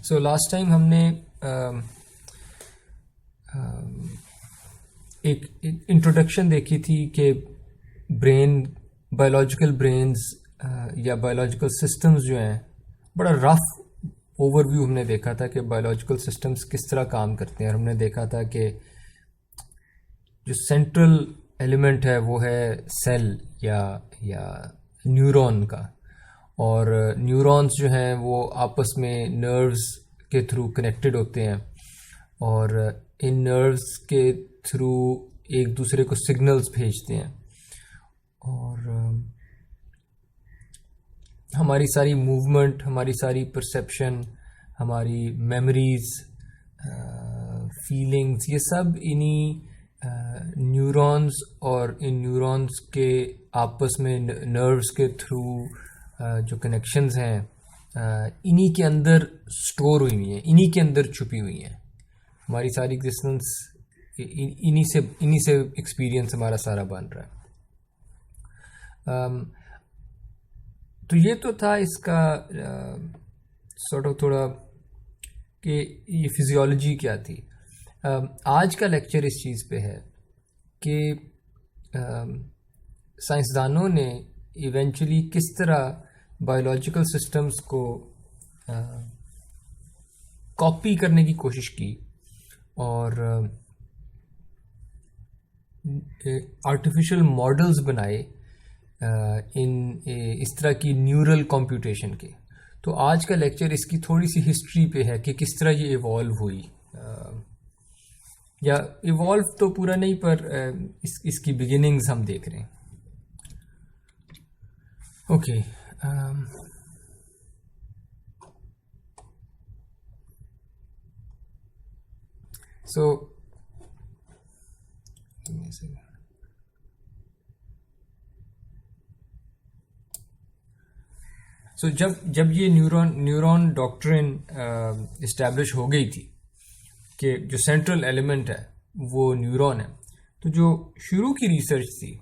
So last time हमने एक introduction देखी थी कि ब्रेन, बायोलॉजिकल ब्रेन्स या बायोलॉजिकल सिस्टम्स जो हैं, बड़ा रफ ओवरव्यू हमने देखा था कि बायोलॉजिकल सिस्टम्स किस तरह काम करते हैं। और हमने देखा था कि जो सेंट्रल एलिमेंट है वो है सेल या न्यूरॉन का, और न्यूरॉन्स जो हैं वो आपस में नर्व्स के थ्रू कनेक्टेड होते हैं, और इन नर्व्स के थ्रू एक दूसरे को सिग्नल्स भेजते हैं, और हमारी सारी मूवमेंट, हमारी सारी परसेप्शन, हमारी मेमोरीज, फीलिंग्स, ये सब इन्हीं न्यूरॉन्स और इन न्यूरॉन्स के आपस में नर्व्स के थ्रू जो कनेक्शंस हैं इन्हीं के अंदर स्टोर हुई हुई हैं, इन्हीं के अंदर छुपी हुई हैं। हमारी सारी एग्जिस्टेंस इन्हीं से एक्सपीरियंस हमारा सारा बन रहा है। तो ये तो था इसका सॉर्ट ऑफ थोड़ा कि ये फिजियोलॉजी क्या थी। आज का लेक्चर इस चीज़ पे है कि साइंसदानों ने इवेंचुअली किस तरह बायोलॉजिकल सिस्टम्स को कॉपी करने की कोशिश की, और आर्टिफिशियल मॉडल्स बनाए इस तरह की न्यूरल कंप्यूटेशन के। तो आज का लेक्चर इसकी थोड़ी सी हिस्ट्री पे है कि किस तरह ये इवॉल्व हुई, या इवॉल्व तो पूरा नहीं, पर इसकी बिगिनिंग्स हम देख रहे हैं। ओके, सो जब ये न्यूरॉन डॉक्ट्रिन इस्टेब्लिश हो गई थी कि जो सेंट्रल एलिमेंट है वो न्यूरॉन है, तो जो शुरू की रिसर्च थी,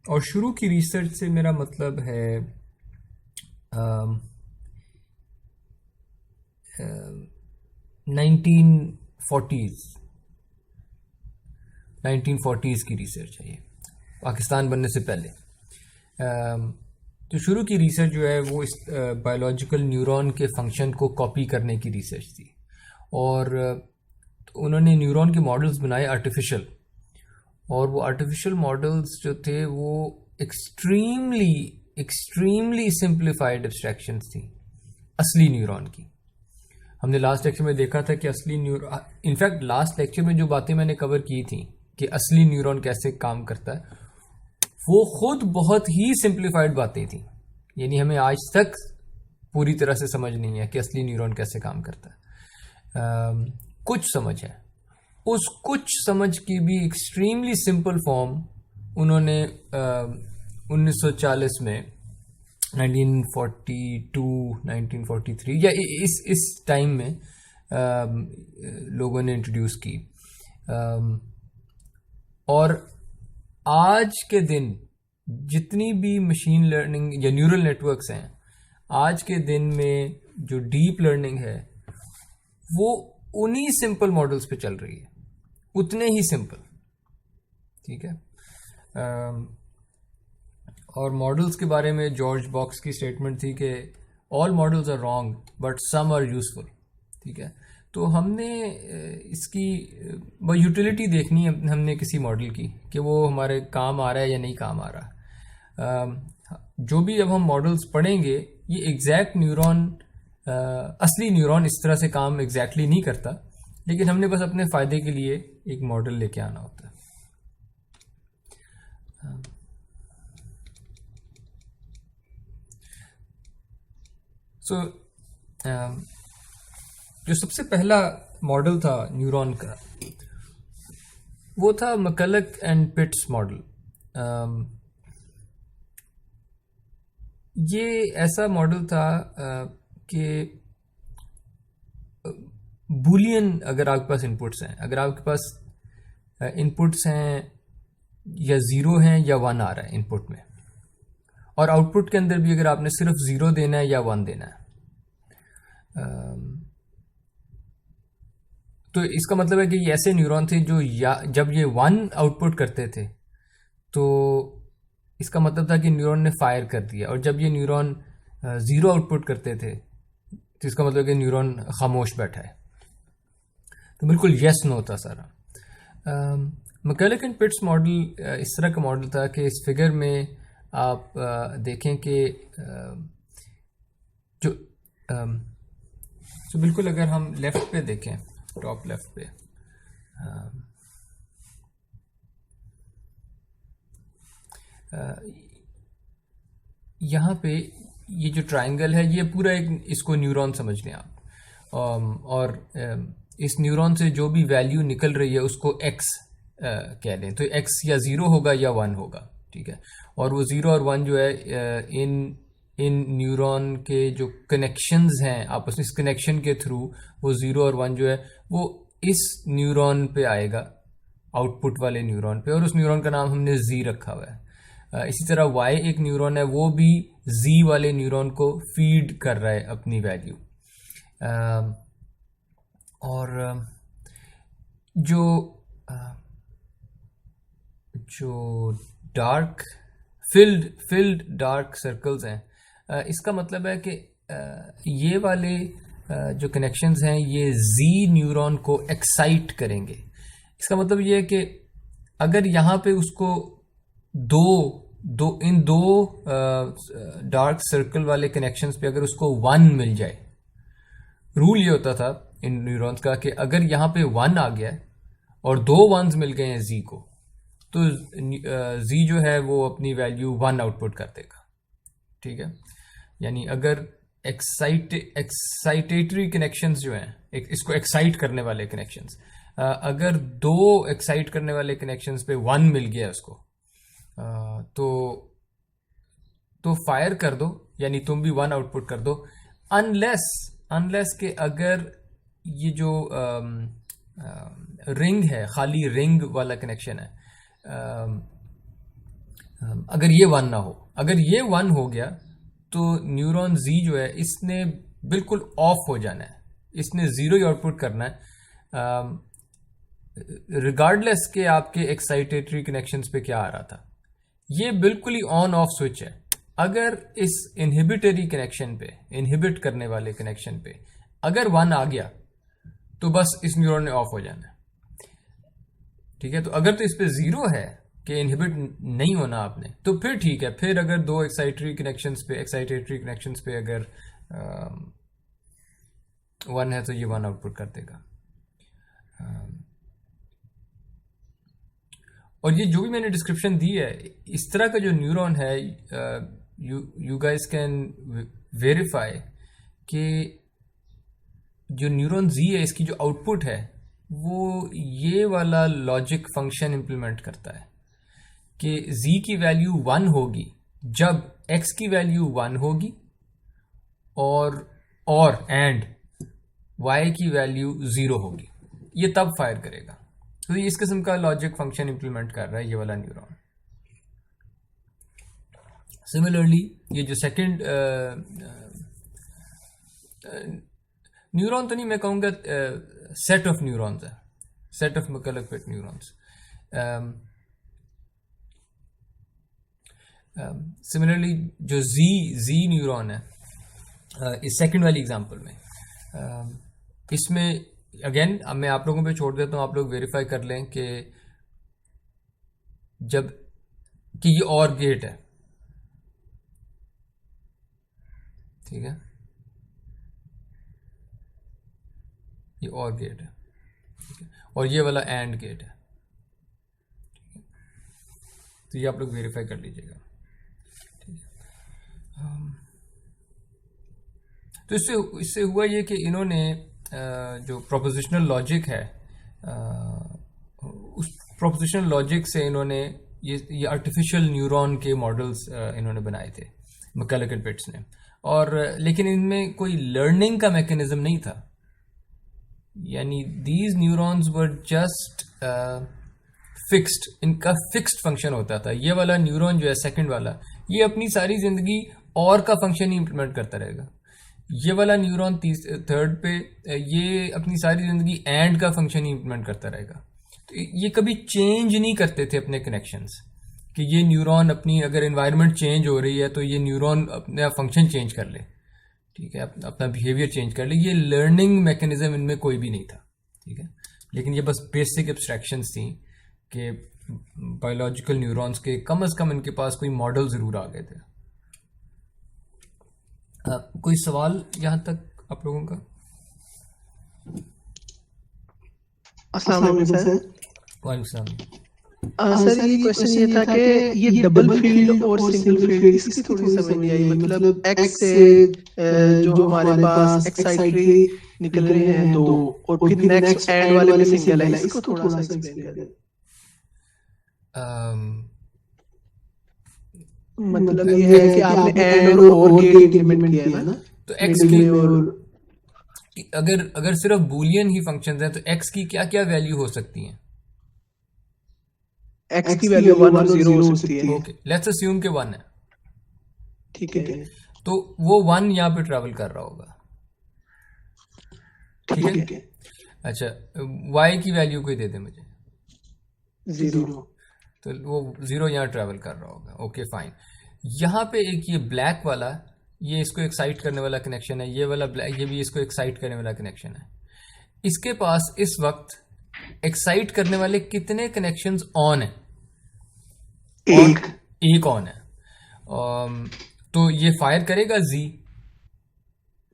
और शुरू की रिसर्च से मेरा मतलब है 1940s की रिसर्च है, ये पाकिस्तान बनने से पहले। तो शुरू की रिसर्च जो है वो इस बायोलॉजिकल न्यूरॉन के फंक्शन को कॉपी करने की रिसर्च थी, और तो उन्होंने न्यूरॉन के मॉडल्स बनाए आर्टिफिशियल, और वो आर्टिफिशियल मॉडल्स जो थे वो एक्सट्रीमली सिंप्लीफाइड एब्स्ट्रैक्शंस थी असली न्यूरॉन की। हमने लास्ट लेक्चर में देखा था कि असली न्यूरॉन, इनफैक्ट लास्ट लेक्चर में जो बातें मैंने कवर की थी कि असली न्यूरॉन कैसे काम करता है, वो खुद बहुत ही सिंप्लीफाइड बातें थी। यानी हमें आज तक पूरी तरह से समझ नहीं है कि असली न्यूरॉन कैसे काम करता है। कुछ समझ है, उस कुछ समझ की भी एक्सट्रीमली सिंपल फॉर्म उन्होंने 1940 में, 1942, 1943 या इस टाइम में लोगों ने इंट्रोड्यूस की। और आज के दिन जितनी भी मशीन लर्निंग या न्यूरल नेटवर्क्स हैं, आज के दिन में जो डीप लर्निंग है वो उन्हीं सिंपल मॉडल्स पे चल रही है, उतने ही सिंपल, ठीक है। और मॉडल्स के बारे में जॉर्ज बॉक्स की स्टेटमेंट थी कि all models are wrong but some are useful, ठीक है। तो हमने इसकी यूटिलिटी देखनी है हमने किसी मॉडल की, कि वो हमारे काम आ रहा है या नहीं काम आ रहा। जो भी जब हम मॉडल्स पढ़ेंगे, ये एग्जैक्ट न्यूरॉन, असली न्यूरॉन इस तरह से काम एग्जैक्टली नहीं करता, लेकिन हमने बस अपने फ़ायदे के लिए एक मॉडल लेके आना होता है। जो सबसे पहला मॉडल था न्यूरॉन का, वो था मैककलक एंड पिट्स मॉडल। ये ऐसा मॉडल था कि बूलियन, अगर आपके पास इनपुट्स हैं, अगर आपके पास इनपुट्स हैं या ज़ीरो हैं या वन आ रहा है इनपुट में, और आउटपुट के अंदर भी अगर आपने सिर्फ ज़ीरो देना है या वन देना है, तो इसका मतलब है कि ये ऐसे न्यूरॉन थे जो जब ये 1 आउटपुट करते थे तो इसका मतलब था कि न्यूरॉन ने फायर कर दिया, और जब ये न्यूरॉन 0 आउटपुट करते थे तो इसका मतलब कि न्यूरॉन खामोश बैठा है। तो बिल्कुल यस नो था सारा। मैककुलक एंड पिट्स मॉडल इस तरह का मॉडल था कि इस फिगर में आप देखें कि जो तो बिल्कुल अगर हम लेफ्ट पे देखें, टॉप लेफ्ट पे, यहाँ पे ये जो ट्रायंगल है ये पूरा एक इसको न्यूरॉन समझ लें आप, और इस न्यूरॉन से जो भी वैल्यू निकल रही है उसको एक्स कह लें। तो एक्स या 0 होगा या 1 होगा, ठीक है। और वो 0 और 1 जो है इन न्यूरॉन के जो कनेक्शंस हैं आपस में, इस कनेक्शन के थ्रू वो 0 और 1 जो है वो इस न्यूरॉन पे आएगा, आउटपुट वाले न्यूरॉन पे, और उस न्यूरॉन का नाम हमने Z रखा हुआ है। इसी तरह Y एक न्यूरॉन है, वो भी Z वाले न्यूरॉन को फीड कर रहा है अपनी वैल्यू। और जो डार्क फिल्ड डार्क सर्कल्स हैं, इसका मतलब है कि ये वाले जो कनेक्शंस हैं ये Z न्यूरॉन को एक्साइट करेंगे। इसका मतलब ये है कि अगर यहाँ पे उसको इन दो डार्क सर्कल वाले कनेक्शंस पे अगर उसको 1 मिल जाए, रूल ये होता था इन न्यूरॉन्स का कि अगर यहाँ पे 1 आ गया और 2 1s मिल गए हैं Z को, तो Z जो है वो अपनी वैल्यू 1 आउटपुट कर देगा, ठीक है। यानी अगर एक्साइटेटरी कनेक्शंस जो हैं, इसको एक्साइट करने वाले कनेक्शंस, अगर 2 एक्साइट करने वाले कनेक्शंस पे 1 मिल गया उसको, तो फायर कर दो, यानी तुम भी 1 आउटपुट कर दो, अनलेस के अगर ये जो रिंग है, खाली रिंग वाला कनेक्शन है, अगर ये 1 ना हो, अगर ये 1 हो गया तो न्यूरॉन Z जो है इसने बिल्कुल ऑफ हो जाना है, इसने 0 ही आउटपुट करना है, रिगार्डलेस के आपके एक्साइटेटरी कनेक्शंस पे क्या आ रहा था। ये बिल्कुल ही ऑन ऑफ स्विच है। अगर इस इनहिबिटरी कनेक्शन पे, इनहिबिट करने वाले कनेक्शन पे अगर 1 आ गया तो बस इस न्यूरॉन ने ऑफ हो जाना है, ठीक है। तो अगर तो इस पे 0 है कि इनहिबिट नहीं होना आपने, तो फिर ठीक है। फिर अगर 2 एक्साइटेटरी कनेक्शंस पे अगर 1 है तो ये 1 आउटपुट कर देगा। और ये जो भी मैंने डिस्क्रिप्शन दी है, इस तरह का जो न्यूरॉन है, यू गाइस कैन वेरीफाई कि जो न्यूरॉन Z है इसकी जो आउटपुट है वो ये वाला लॉजिक फंक्शन इंप्लीमेंट करता है कि Z की वैल्यू 1 होगी जब X की वैल्यू 1 होगी, और एंड Y की वैल्यू 0 होगी, ये तब फायर करेगा। तो ये इस किस्म का लॉजिक फंक्शन इंप्लीमेंट कर रहा है ये वाला न्यूरॉन। सिमिलरली ये जो सेकंड न्यूरॉन तो नहीं मैं कहूँगा, सेट ऑफ न्यूरॉन्स है, सेट ऑफ मैककुलक-पिट न्यूरॉन्स। सिमिलरली जो Z न्यूरॉन है, इस सेकंड वाली एग्जांपल में, इसमें अगेन मैं आप लोगों पे छोड़ देता हूँ, आप लोग वेरीफाई कर लें कि ये और गेट है, ठीक है, ये और गेट है, ठीक है, और ये वाला एंड गेट है, ठीक है। तो ये आप लोग वेरीफाई कर लीजिएगा, ठीक है। तो इससे हुआ ये कि इन्होंने जो प्रोपोजिशनल लॉजिक है, उस प्रोपोजिशनल लॉजिक से इन्होंने ये आर्टिफिशियल न्यूरॉन के मॉडल्स इन्होंने बनाए थे मैककुलक-पिट्स ने, और लेकिन इनमें कोई लर्निंग का मैकेनिज्म नहीं था। यानी these neurons were just fixed, इनका फिक्स्ड फंक्शन होता था। ये वाला न्यूरॉन जो है सेकंड वाला, ये अपनी सारी जिंदगी और का फंक्शन ही इंप्लीमेंट करता रहेगा। ये वाला न्यूरॉन थर्ड पे ये अपनी सारी जिंदगी एंड का फंक्शन ही इम्प्लीमेंट करता रहेगा। तो ये कभी चेंज नहीं करते थे अपने कनेक्शंस, कि ये न्यूरॉन अपनी अगर एनवायरनमेंट चेंज हो रही है तो ये न्यूरॉन अपना फंक्शन चेंज कर ले, ठीक है, अपना बिहेवियर चेंज कर ले। ये लर्निंग मैकेनिज्म इनमें कोई भी नहीं था, ठीक है। लेकिन ये बस बेसिक एब्स्ट्रैक्शंस थी कि बायोलॉजिकल न्यूरॉन्स के कम से कम इनके पास कोई मॉडल ज़रूर आ गए थे। कोई सवाल यहाँ तक आप लोगों का? अस्सलाम वालेकुम सर। वालेकुम सलाम। सर ये क्वेश्चन ये था कि ये डबल फील्ड और सिंगल फील्ड इसकी थोड़ी समझ नहीं आई। मतलब एक्स से जो हमारे पास एक्साइटरी निकल रहे हैं दो, और फिर नेक्स्ट एंड वाले में सिंगल है, इसको थोड़ा सा एक्सप्लेन कर दें। मतलब ये है कि आपने एंड और गेट इंप्लीमेंट किया है ना, तो एक्स की अगर सिर्फ बूलियन ही फंक्शंस हैं तो एक्स की क्या क्या वैल्यू हो सकती हैं? एक्स की वैल्यू 1 और 0 हो सकती है। ओके, लेट्स अस्यूम कि 1 है, ठीक है। तो वो 1 यहाँ पे ट्रैवल कर रहा होगा, ठीक है। अच्छा, y की वैल्यू कोई दे दे मुझे। 0। तो वो 0 यहाँ ट्रैवल कर रहा होगा। Okay fine. यहाँ पे एक ये ब्लैक वाला, ये इसको एक्साइट करने वाला कनेक्शन है, ये वाला ब्लैक, ये भी इसको एक्साइट करने वाला कनेक्शन है। इसके पास इस वक्त एक्साइट करने वाले कितने कनेक्शंस ऑन है? एक ऑन है। तो ये फायर करेगा जी?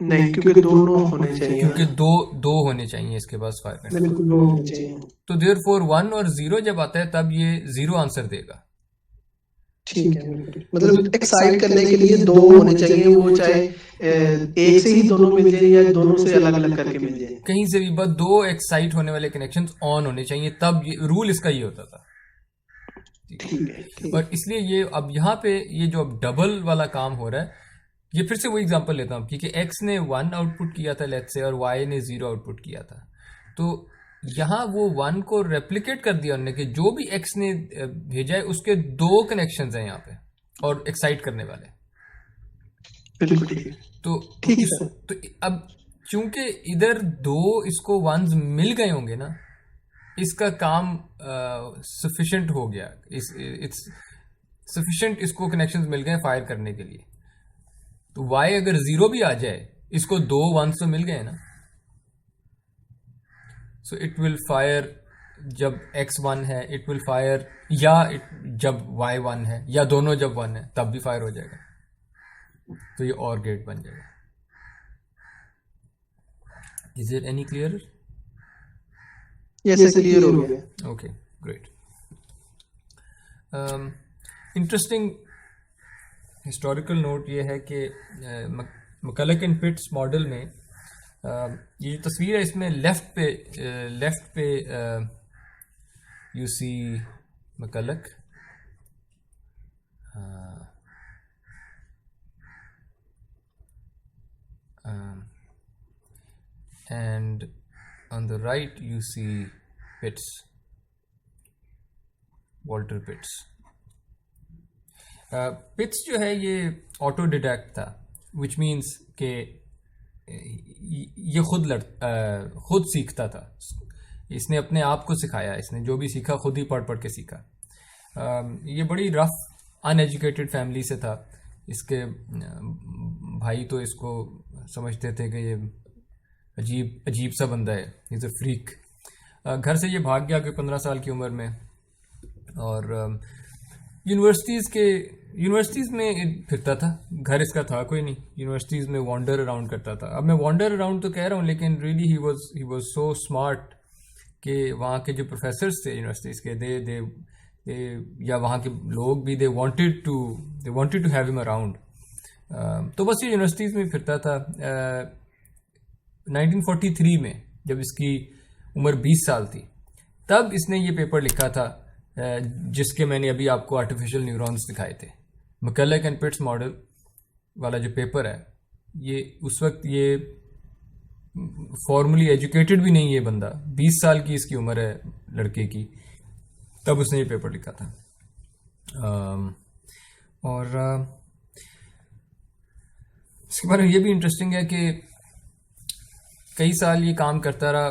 नहीं, क्योंकि दोनों होने चाहिए। क्योंकि दो होने चाहिए इसके पास फायर करने। बिल्कुल दो होने चाहिए। तो देयरफॉर 1 और 0 जब आता है तब ये 0 आंसर देगा। ठीक है, मतलब एक्साइट करने के लिए दो होने चाहिए, वो चाहे एक से ही दोनों मिल जाए या दोनों से अलग अलग करके मिल जाए, कहीं से भी, बस 2 एक्साइट होने वाले कनेक्शंस ऑन होने चाहिए, तब रूल इसका ये होता था। ठीक है। और इसलिए ये अब यहाँ पे ये जो अब डबल वाला काम हो रहा है, ये फिर से वो एग्जांपल लेता हूँ, क्योंकि x ने 1 आउटपुट किया था लेट्स से, और y ने 0 आउटपुट किया था। तो यहाँ वो 1 को रेप्लिकेट कर दिया उन्होंने कि जो भी x ने भेजा है उसके 2 कनेक्शंस हैं यहाँ पे और एक्साइट करने वाले। बिल्कुल ठीक है। तो ठीक है सर। तो अब चूंकि इधर 2 इसको 1s मिल गए होंगे ना, इसका काम सफिशिएंट हो गया, इट्स सफिशिएंट, इसको कनेक्शंस मिल गए फायर करने के लिए। तो y अगर 0 भी आ जाए, इसको 2 1s तो मिल गए ना, सो इट विल फायर जब x 1 है, इट विल फायर, या जब y 1 है, या दोनों जब 1 है तब भी फायर हो जाएगा। तो ये और गेट बन जाएगा। Is it any clear? Yes sir, clear हो गया। Okay great. Interesting historical note ये है कि मैककलक एंड पिट्स मॉडल में ये जो तस्वीर है इसमें लेफ्ट पे you see McCulloch, and on the right you see Pitts, Walter Pitts. Pitts जो है ये ऑटोडिडैक्ट था, विच मीन्स कि ये खुद सीखता था, इसने अपने आप को सिखाया, इसने जो भी सीखा खुद ही पढ़ के सीखा। ये बड़ी रफ अनएजुकेटेड फैमिली से था। इसके भाई तो इसको समझते थे कि ये अजीब सा बंदा है, इज़ अ फ्रीक। घर से ये भाग गया कोई 15 साल की उम्र में, और यूनिवर्सिटीज़ में फिरता था। घर इसका था कोई नहीं, यूनिवर्सिटीज़ में वॉन्डर अराउंड करता था। अब मैं वॉन्डर अराउंड तो कह रहा हूँ, लेकिन really he was so smart कि वहाँ के जो प्रोफेसर्स थे यूनिवर्सिटीज़ के, दे या वहाँ के लोग भी, they wanted to have him around. तो बस ये यूनिवर्सिटीज़ में फिरता था। 1943 में जब इसकी उम्र 20 साल थी, तब इसने ये पेपर लिखा था जिसके मैंने अभी आपको आर्टिफिशियल न्यूरॉन्स दिखाए थे। मैककलक एंड पिट्स मॉडल वाला जो पेपर है, ये उस वक्त ये फॉर्मली एजुकेटेड भी नहीं, ये बंदा 20 साल की इसकी उम्र है लड़के की, तब उसने ये पेपर लिखा था। और इसके बारे में ये भी इंटरेस्टिंग है कि कई साल ये काम करता रहा,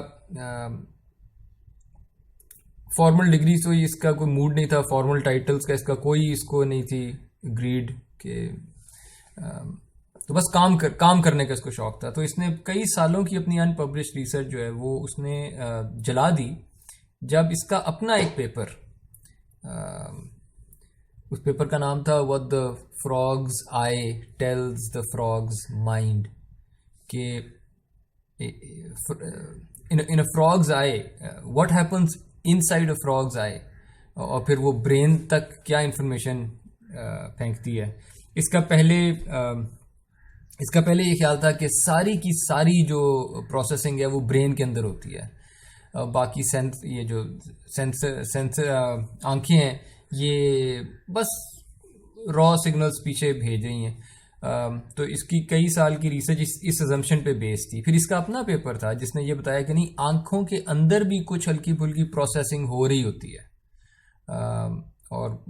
फॉर्मल डिग्री तो इसका कोई मूड नहीं था, फॉर्मल टाइटल्स का इसका कोई इसको नहीं थी ग्रीड के, तो बस काम करने का इसको शौक था। तो इसने कई सालों की अपनी अनपब्लिश्ड रिसर्च जो है वो उसने जला दी जब इसका अपना एक पेपर, उस पेपर का नाम था what the frog's eye tells the frog's mind, के in a frog's eye what happens inside a frog's eye, और फिर वो ब्रेन तक क्या इंफॉर्मेशन फेंकती है। इसका पहले ये ख्याल था कि सारी की सारी जो प्रोसेसिंग है वो ब्रेन के अंदर होती है, बाकी ये जो सेंस आंखें हैं ये बस रॉ सिग्नल्स पीछे भेज रही हैं। तो इसकी कई साल की रिसर्च इस अजम्पशन पे बेस्ड थी। फिर इसका अपना पेपर था जिसने ये बताया कि नहीं, आंखों के अंदर भी कुछ हल्की फुल्की प्रोसेसिंग हो रही होती है, और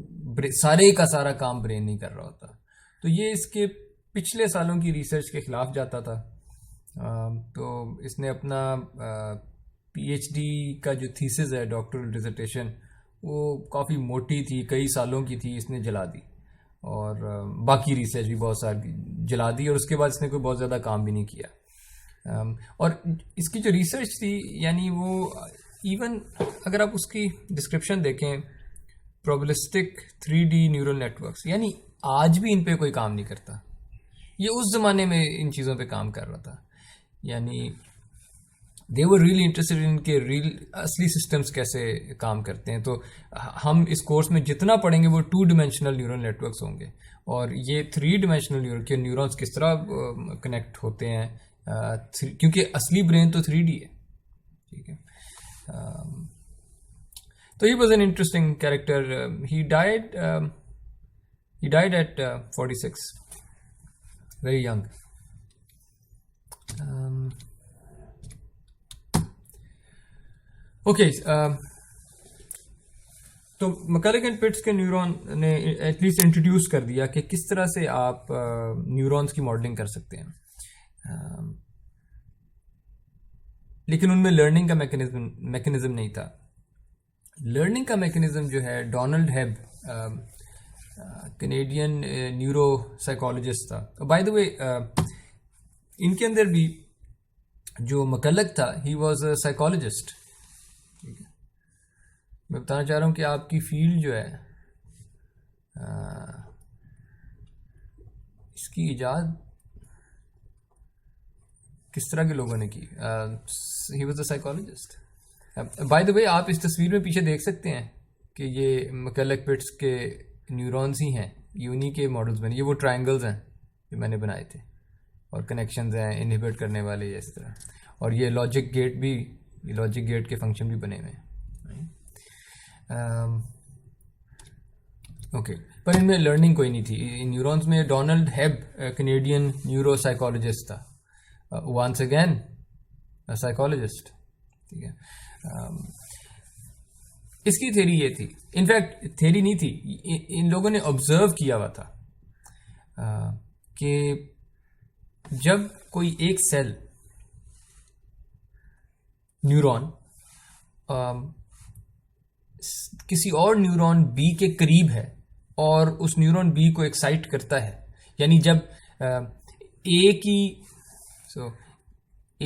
सारे का सारा काम ब्रेन नहीं कर रहा होता। तो ये इसके पिछले सालों की रिसर्च के खिलाफ जाता था। तो इसने अपना पीएचडी का जो थीसिस है, डॉक्टरल डिसर्टेशन, वो काफ़ी मोटी थी, कई सालों की थी, इसने जला दी, और बाकी रिसर्च भी बहुत सारी जला दी, और उसके बाद इसने कोई बहुत ज़्यादा काम भी नहीं किया। और इसकी जो रिसर्च थी, यानी वो इवन अगर आप उसकी डिस्क्रिप्शन देखें, प्रोबेबिलिस्टिक 3D न्यूरल नेटवर्क्स, यानी आज भी इन पे कोई काम नहीं करता। ये उस ज़माने में इन चीज़ों पे काम कर रहा था, यानी दे वर रियली इंटरेस्टेड इन के रियल असली सिस्टम्स कैसे काम करते हैं। तो हम इस कोर्स में जितना पढ़ेंगे वो 2 डिमेंशनल न्यूरल नेटवर्क्स होंगे, और ये 3 डिमेंशनल न्यूरॉन्स किस तरह कनेक्ट होते हैं, क्योंकि असली ब्रेन तो 3D है, ठीक है। तो he was an interesting character. He died eight 46, very young. Okay, तो मैकलग एंड पिट्स के न्यूरॉन ने एटलीस्ट इंट्रोड्यूस कर दिया कि किस तरह से आप न्यूरॉन्स की मॉडलिंग कर सकते हैं, लेकिन उनमें लर्निंग का मैकेनिज्म नहीं था। लर्निंग का मैकेनिज्म जो है, डोनाल्ड हेब कैनेडियन न्यूरो साइकोलॉजिस्ट था। बाय द वे, इनके अंदर भी जो मैकलग था, ही वाज अ साइकोलॉजिस्ट। मैं बताना चाह रहा हूँ कि आपकी फील्ड जो है, इसकी इजाद किस तरह के लोगों ने की। He was a psychologist. By the way, आप इस तस्वीर में पीछे देख सकते हैं कि ये मैकलग पिट्स के न्यूरॉन्स ही हैं, ये उन्हीं के मॉडल्स बने। ये वो ट्रायंगल्स हैं जो मैंने बनाए थे, और कनेक्शंस हैं इनहिबिट करने वाले, इस तरह। और ये लॉजिक गेट के फंक्शन भी बने हुए हैं। ओके, पर इनमें लर्निंग कोई नहीं थी इन न्यूरॉन्स में। डोनाल्ड हेब कैनेडियन न्यूरो साइकोलॉजिस्ट था, वंस अगेन साइकोलॉजिस्ट, ठीक है। इसकी थ्योरी ये थी, इनफैक्ट थ्योरी नहीं थी, इन लोगों ने ऑब्जर्व किया हुआ था कि जब कोई एक सेल न्यूरॉन किसी और न्यूरॉन बी के करीब है और उस न्यूरॉन बी को एक्साइट करता है, यानी जब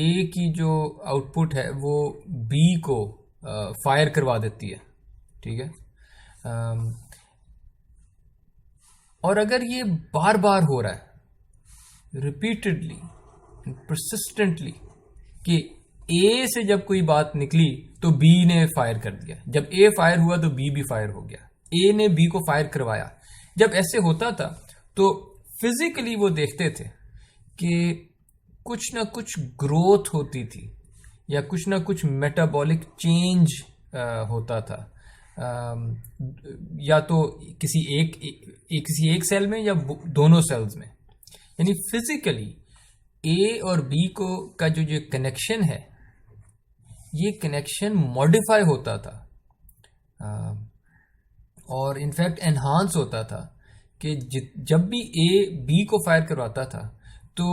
ए की जो आउटपुट है वो बी को फायर करवा देती है, ठीक है। और अगर ये बार बार हो रहा है, रिपीटेडली, परसिस्टेंटली, कि ए से जब कोई बात निकली तो बी ने फायर कर दिया, जब ए फायर हुआ तो बी भी फायर हो गया, ए ने बी को फायर करवाया, जब ऐसे होता था तो फिजिकली वो देखते थे कि कुछ ना कुछ ग्रोथ होती थी या कुछ ना कुछ मेटाबॉलिक चेंज होता था, या तो किसी एक सेल में या दोनों सेल्स में। यानी फिजिकली ए और बी को का जो कनेक्शन है, ये कनेक्शन मॉडिफाई होता था, और इनफैक्ट एनहांस होता था, कि जब भी ए बी को फायर करवाता था तो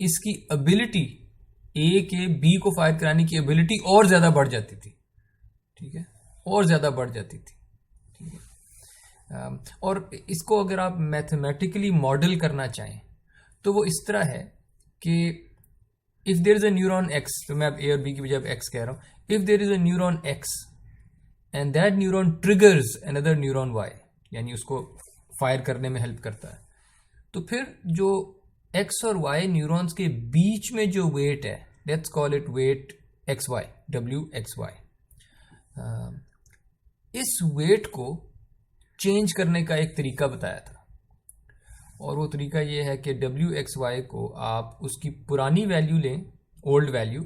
इसकी एबिलिटी, ए के बी को फायर कराने की एबिलिटी और ज़्यादा बढ़ जाती थी, ठीक है, और ज़्यादा बढ़ जाती थी, ठीक है। और इसको अगर आप मैथमेटिकली मॉडल करना चाहें तो वो इस तरह है कि if there is a neuron X, तो मैं अब ए और बी की बजाय एक्स कह रहा हूँ, if there is a neuron X and that neuron triggers another neuron Y, यानी उसको फायर करने में हेल्प करता है, तो फिर जो एक्स और वाई न्यूरॉन्स के बीच में जो वेट है, let's call it weight X Y, W X Y, इस वेट को चेंज करने का एक तरीका बताया था। और वो तरीका ये है कि डब्ल्यू एक्स वाई को आप उसकी पुरानी वैल्यू लें, ओल्ड वैल्यू,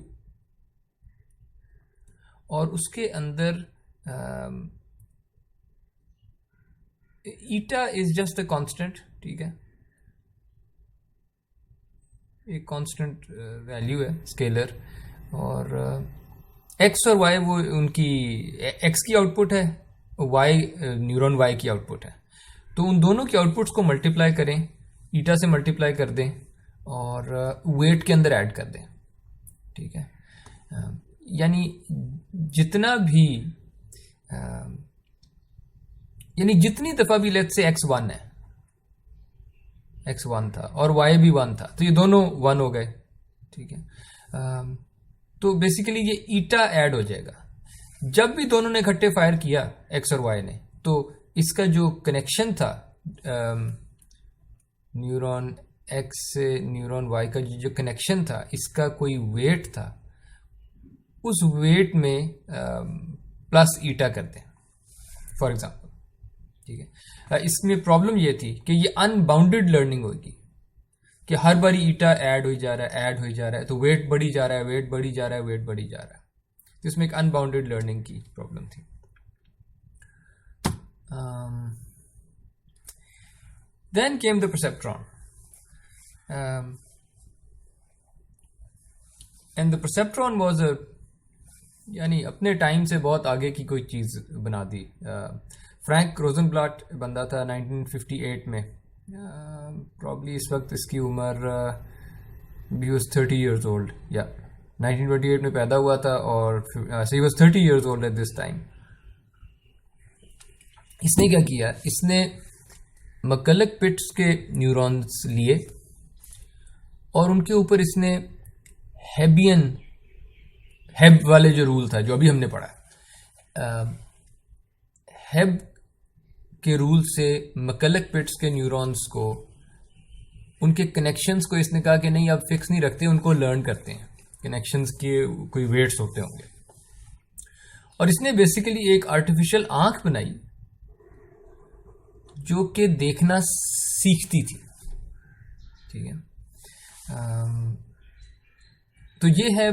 और उसके अंदर eta is just a constant, ठीक है, एक कांस्टेंट वैल्यू है, स्केलर, और एक्स और वाई वो उनकी, एक्स की आउटपुट है, वाई न्यूरॉन वाई की आउटपुट है, तो उन दोनों की आउटपुट्स को मल्टीप्लाई करें, ईटा से मल्टीप्लाई कर दें और वेट के अंदर ऐड कर दें, ठीक है। यानी जितना भी यानी जितनी दफ़ा भी लेट्स से एक्स वन है, एक्स वन था और वाई भी वन था, तो ये दोनों वन हो गए, ठीक है। तो बेसिकली ये ईटा ऐड हो जाएगा। जब भी दोनों ने इकट्ठे फायर किया, एक्स और वाई ने, तो इसका जो कनेक्शन था न्यूरॉन एक्स से न्यूरॉन वाई का जो कनेक्शन था, इसका कोई वेट था, उस वेट में प्लस ईटा कर दें फॉर एग्जांपल, ठीक है। इसमें प्रॉब्लम ये थी कि ये अनबाउंडेड लर्निंग होगी कि हर बारी ईटा ऐड हो जा रहा है, ऐड हो जा रहा है, तो वेट बढ़ी जा रहा है, वेट बढ़ी जा रहा है, वेट बढ़ी जा रहा है, तो इसमें एक अनबाउंडेड लर्निंग की प्रॉब्लम थी। Then came the perceptron, and the perceptron was a, यानी अपने टाइम से बहुत आगे की कोई चीज़ बना दी। फ्रैंक रोजनब्लॉट बंदा था 1958 में, प्रॉब्ली इस वक्त इसकी उम्र भी was 30 years old, या 1928 में पैदा हुआ था और so he was 30 years old at this time। इसने क्या किया, इसने मकलक पिट्स के न्यूरॉन्स लिए और उनके ऊपर इसने हेब वाले जो रूल था, जो अभी हमने पढ़ा, हेब के रूल से मकलक पिट्स के न्यूरॉन्स को, उनके कनेक्शंस को इसने कहा कि नहीं, अब फिक्स नहीं रखते, उनको लर्न करते हैं, कनेक्शंस के कोई वेट्स होते होंगे, और इसने बेसिकली एक आर्टिफिशियल आंख बनाई जो कि देखना सीखती थी, ठीक है। तो ये है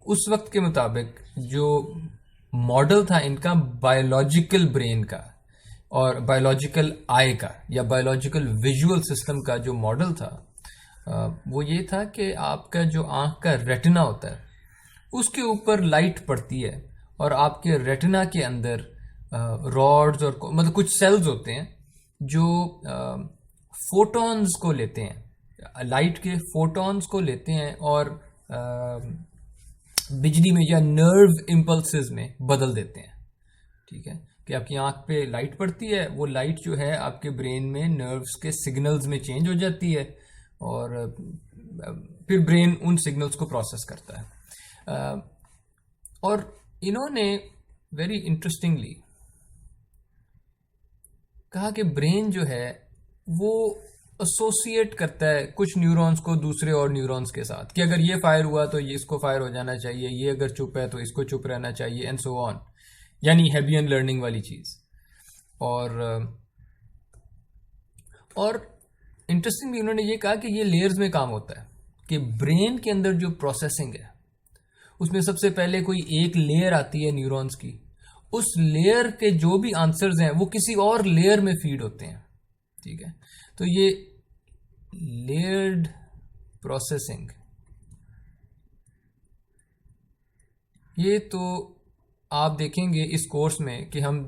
उस वक्त के मुताबिक जो मॉडल था इनका बायोलॉजिकल ब्रेन का और बायोलॉजिकल आई का या बायोलॉजिकल विजुअल सिस्टम का जो मॉडल था, वो ये था कि आपका जो आंख का रेटिना होता है उसके ऊपर लाइट पड़ती है और आपके रेटिना के अंदर रॉड्स और मतलब कुछ सेल्स होते हैं जो फोटॉन्स को लेते हैं, लाइट के फोटॉन्स को लेते हैं और बिजली में या नर्व इम्पल्सेस में बदल देते हैं, ठीक है। कि आपकी आंख पे लाइट पड़ती है, वो लाइट जो है आपके ब्रेन में नर्व्स के सिग्नल्स में चेंज हो जाती है और फिर ब्रेन उन सिग्नल्स को प्रोसेस करता है। और इन्होंने वेरी इंटरेस्टिंगली कहा कि ब्रेन जो है वो एसोसिएट करता है कुछ न्यूरॉन्स को दूसरे और न्यूरॉन्स के साथ, कि अगर ये फायर हुआ तो ये इसको फायर हो जाना चाहिए, ये अगर चुप है तो इसको चुप रहना चाहिए, एंड सो ऑन, यानी हेबियन लर्निंग वाली चीज़। और इंटरेस्टिंगली उन्होंने ये कहा कि ये लेयर्स में काम होता है, कि ब्रेन के अंदर जो प्रोसेसिंग है उसमें सबसे पहले कोई एक लेयर आती है न्यूरॉन्स की, उस लेयर के जो भी आंसर्स हैं वो किसी और लेयर में फीड होते हैं, ठीक है। तो ये लेयर्ड प्रोसेसिंग, ये तो आप देखेंगे इस कोर्स में कि हम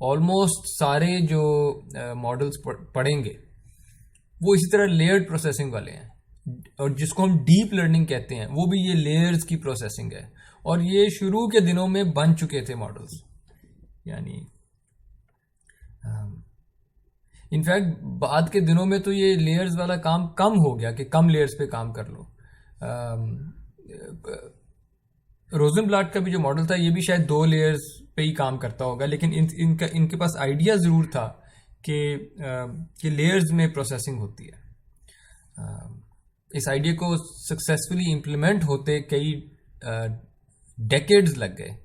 ऑलमोस्ट सारे जो मॉडल्स पढ़ेंगे वो इसी तरह लेयर्ड प्रोसेसिंग वाले हैं, और जिसको हम डीप लर्निंग कहते हैं वो भी ये लेयर्स की प्रोसेसिंग है। और ये शुरू के दिनों में बन चुके थे मॉडल्स, यानी इनफैक्ट बाद के दिनों में तो ये लेयर्स वाला काम कम हो गया कि कम लेयर्स पे काम कर लो। रोजनब्लाट का भी जो मॉडल था ये भी शायद 2 लेयर्स पे ही काम करता होगा, लेकिन इनके पास आइडिया ज़रूर था कि लेयर्स में प्रोसेसिंग होती है। इस आइडिया को सक्सेसफुली इम्प्लीमेंट होते कई डेकेड्स लग गए,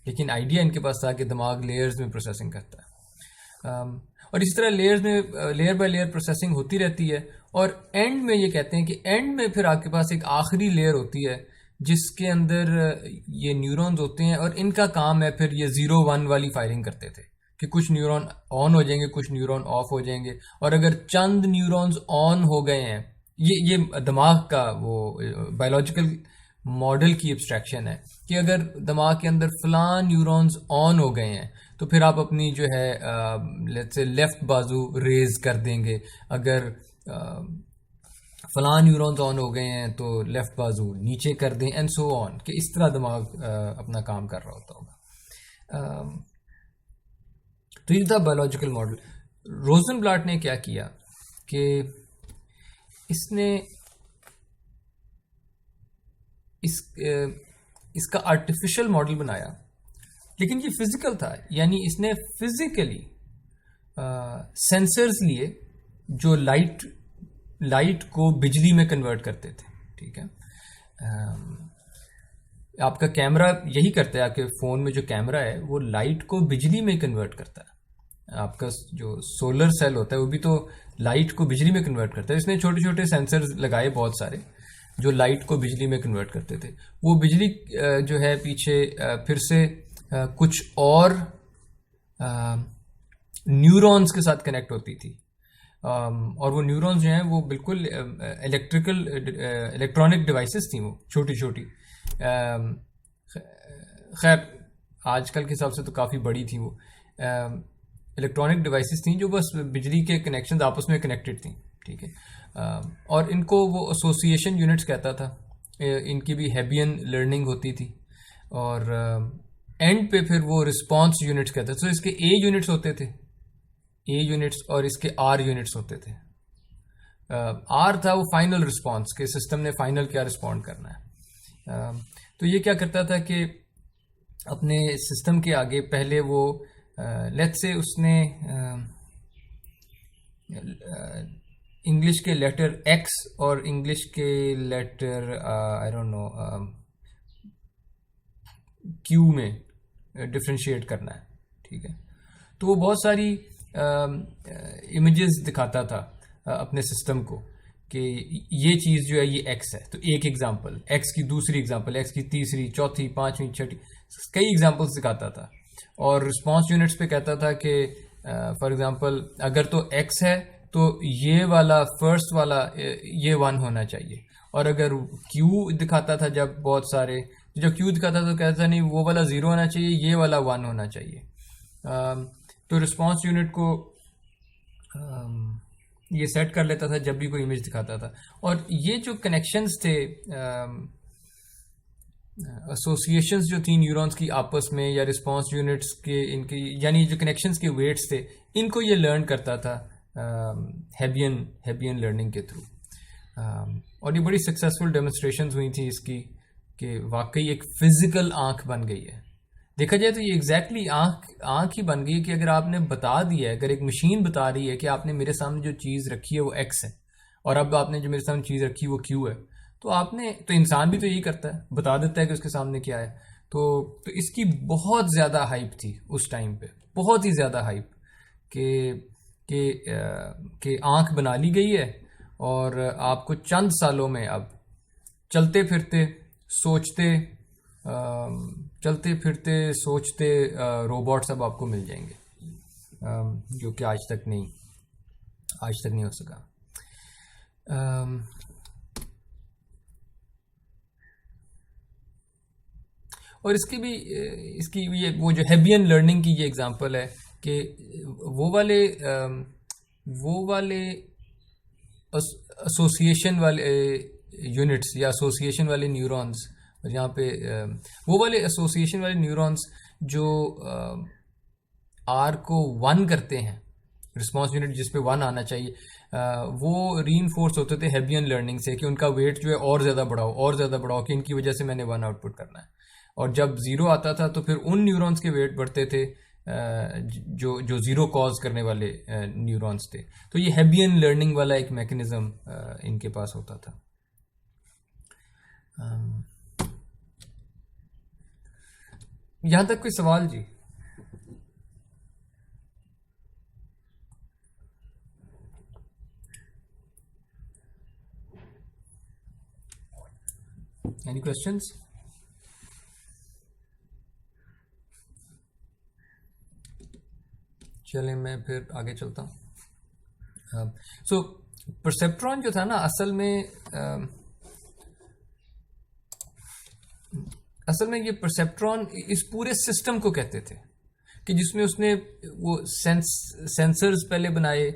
लेकिन आइडिया इनके पास था कि दिमाग लेयर्स में प्रोसेसिंग करता है। और इस तरह लेयर्स में लेयर बाय लेयर प्रोसेसिंग होती रहती है, और एंड में ये कहते हैं कि एंड में फिर आपके पास एक आखिरी लेयर होती है जिसके अंदर ये न्यूरॉन्स होते हैं, और इनका काम है फिर ये 0-1 वाली फायरिंग करते थे कि कुछ न्यूरॉन ऑन हो जाएंगे, कुछ न्यूरॉन ऑफ हो जाएंगे, और अगर चंद न्यूरॉन्स ऑन हो गए हैं, ये दिमाग का वो बायोलॉजिकल मॉडल की एब्स्ट्रैक्शन है कि अगर दिमाग के अंदर फलां न्यूरॉन्स ऑन हो गए हैं तो फिर आप अपनी जो है लेट्स से लेफ्ट बाजू रेज कर देंगे, अगर फलां न्यूरॉन्स ऑन हो गए हैं तो लेफ्ट बाजू नीचे कर दें, एंड सो ऑन, कि इस तरह दिमाग अपना काम कर रहा होता होगा। तो ये था बायोलॉजिकल मॉडल। रोजनब्लाट ने क्या किया कि इसने इसका आर्टिफिशियल मॉडल बनाया, लेकिन ये फिजिकल था, यानी इसने फिजिकली सेंसर्स लिए जो लाइट को बिजली में कन्वर्ट करते थे। ठीक है, आपका कैमरा यही करता है, आपके फ़ोन में जो कैमरा है वो लाइट को बिजली में कन्वर्ट करता है। आपका जो सोलर सेल होता है वो भी तो लाइट को बिजली में कन्वर्ट करता है। इसने छोटे छोटे सेंसर्स लगाए बहुत सारे जो लाइट को बिजली में कन्वर्ट करते थे। वो बिजली जो है पीछे फिर से कुछ और न्यूरॉन्स के साथ कनेक्ट होती थी, और वो न्यूरॉन्स जो हैं वो बिल्कुल इलेक्ट्रॉनिक डिवाइसेस थी, वो छोटी छोटी। खैर आजकल के हिसाब से तो काफ़ी बड़ी थी वो। इलेक्ट्रॉनिक डिवाइसेस थी जो बस बिजली के कनेक्शंस आपस में कनेक्टेड थी। ठीक है, और इनको वो एसोसिएशन यूनिट्स कहता था। इनकी भी हेबियन लर्निंग होती थी, और एंड पे फिर वो रिस्पॉन्स यूनिट्स कहते थे। तो इसके ए यूनिट्स होते थे, ए यूनिट्स, और इसके आर यूनिट्स होते थे। आर था वो फाइनल रिस्पॉन्स, के सिस्टम ने फाइनल क्या रिस्पॉन्ड करना है। तो ये क्या करता था कि अपने सिस्टम के आगे पहले वो लेट्स से उसने इंग्लिश के लेटर एक्स और इंग्लिश के letter I don't know Q में डिफ्रेंशिएट करना है। ठीक है, तो वो बहुत सारी इमेजेस दिखाता था अपने सिस्टम को कि ये चीज़ जो है ये एक्स है, तो एक एग्जांपल, एक्स की दूसरी एग्जांपल, एक्स की तीसरी, चौथी, पांचवी, छठी, कई एग्जांपल्स दिखाता था। और रिस्पॉन्स यूनिट्स पे कहता था कि फॉर एग्जांपल अगर तो एक्स है तो ये वाला फर्स्ट वाला ये 1 होना चाहिए, और अगर क्यू दिखाता था जब बहुत सारे, जब क्यू दिखाता था तो कहता था नहीं वो वाला 0 होना चाहिए, ये वाला 1 होना चाहिए। तो रिस्पॉन्स यूनिट को ये सेट कर लेता था जब भी कोई इमेज दिखाता था। और ये जो कनेक्शंस थे, एसोसिएशंस जो थी न्यूरॉन्स की आपस में या रिस्पॉन्स यूनिट्स के, इनके यानी जो कनेक्शंस के वेट्स थे, इनको ये लर्न करता था हेबियन लर्निंग के थ्रू। और ये बड़ी सक्सेसफुल डेमोन्स्ट्रेशंस हुई थी इसकी कि वाकई एक फिजिकल आंख बन गई है। देखा जाए तो ये एग्जैक्टली आंख ही बन गई है कि अगर आपने बता दिया है, अगर एक मशीन बता रही है कि आपने मेरे सामने जो चीज़ रखी है वो एक्स है, और अब आपने जो मेरे सामने चीज़ रखी है वो क्यू है, तो इंसान भी तो यही करता है, बता देता है कि उसके सामने क्या है। तो इसकी बहुत ज़्यादा हाइप थी उस टाइम पे, बहुत ही ज़्यादा हाइप कि आंख बना ली गई है, और आपको चंद सालों में अब चलते फिरते सोचते रोबोट्स अब आपको मिल जाएंगे, जो कि आज तक नहीं हो सका। और इसकी ये वो जो हेबियन लर्निंग की ये एग्जांपल है कि वो वाले एसोसिएशन वाले यूनिट्स या एसोसिएशन वाले न्यूरॉन्स, और यहाँ पे वो वाले एसोसिएशन वाले न्यूरॉन्स जो आर को 1 करते हैं, रिस्पॉन्स यूनिट जिस पे 1 आना चाहिए, वो रीइंफोर्स होते थे हेबियन लर्निंग से कि उनका वेट जो है और ज़्यादा बढ़ाओ कि इनकी वजह से मैंने 1 आउटपुट करना है। और जब 0 आता था तो फिर उन न्यूरॉन्स के वेट बढ़ते थे जो 0 कॉज करने वाले न्यूरॉन्स थे। तो ये हेबियन लर्निंग वाला एक मैकेनिज्म इनके पास होता था। यहाँ तक कोई सवाल जी? Any questions? चलें मैं फिर आगे चलता हूँ। सो परसेप्ट्रॉन जो था ना, असल में ये परसेप्ट्रॉन इस पूरे सिस्टम को कहते थे कि जिसमें उसने वो सेंसर्स पहले बनाए,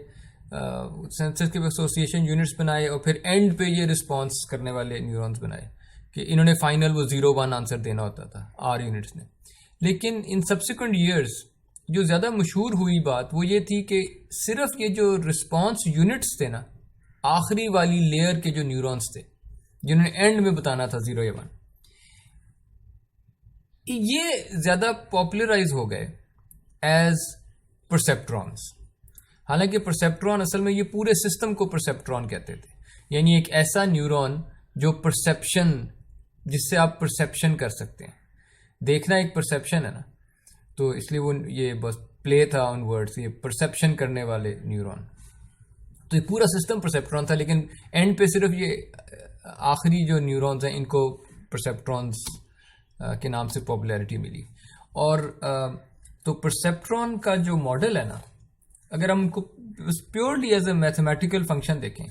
सेंसर्स के एसोसिएशन यूनिट्स बनाए, और फिर एंड पे ये रिस्पॉन्स करने वाले न्यूरॉन्स बनाए कि इन्होंने फाइनल वो 0-1 आंसर देना होता था आर यूनिट्स ने। लेकिन इन सब्सिक्वेंट ईयर्स जो ज़्यादा मशहूर हुई बात वो ये थी कि सिर्फ ये जो रिस्पॉन्स यूनिट्स थे ना, आखिरी वाली लेयर के जो न्यूरॉन्स थे जिन्होंने एंड में बताना था 0 या 1, ये ज़्यादा पॉपुलराइज हो गए एज परसेप्ट्रॉन्स। हालांकि परसेप्ट्रॉन असल में ये पूरे सिस्टम को परसेप्ट्रॉन कहते थे, यानी एक ऐसा न्यूरॉन जो परसेप्शन, जिससे आप परसेप्शन कर सकते हैं। देखना एक परसेप्शन है ना, तो इसलिए वो ये बस प्ले था ऑन वर्ड्स, ये परसेप्शन करने वाले न्यूरॉन। तो ये पूरा सिस्टम परसेप्ट्रॉन था, लेकिन एंड पे सिर्फ ये आखिरी जो न्यूरॉन्स हैं इनको परसेप्ट्रॉन्स के नाम से पॉपुलैरिटी मिली। और तो परसेप्ट्रॉन का जो मॉडल है ना, अगर हम उनको purely as a mathematical function देखें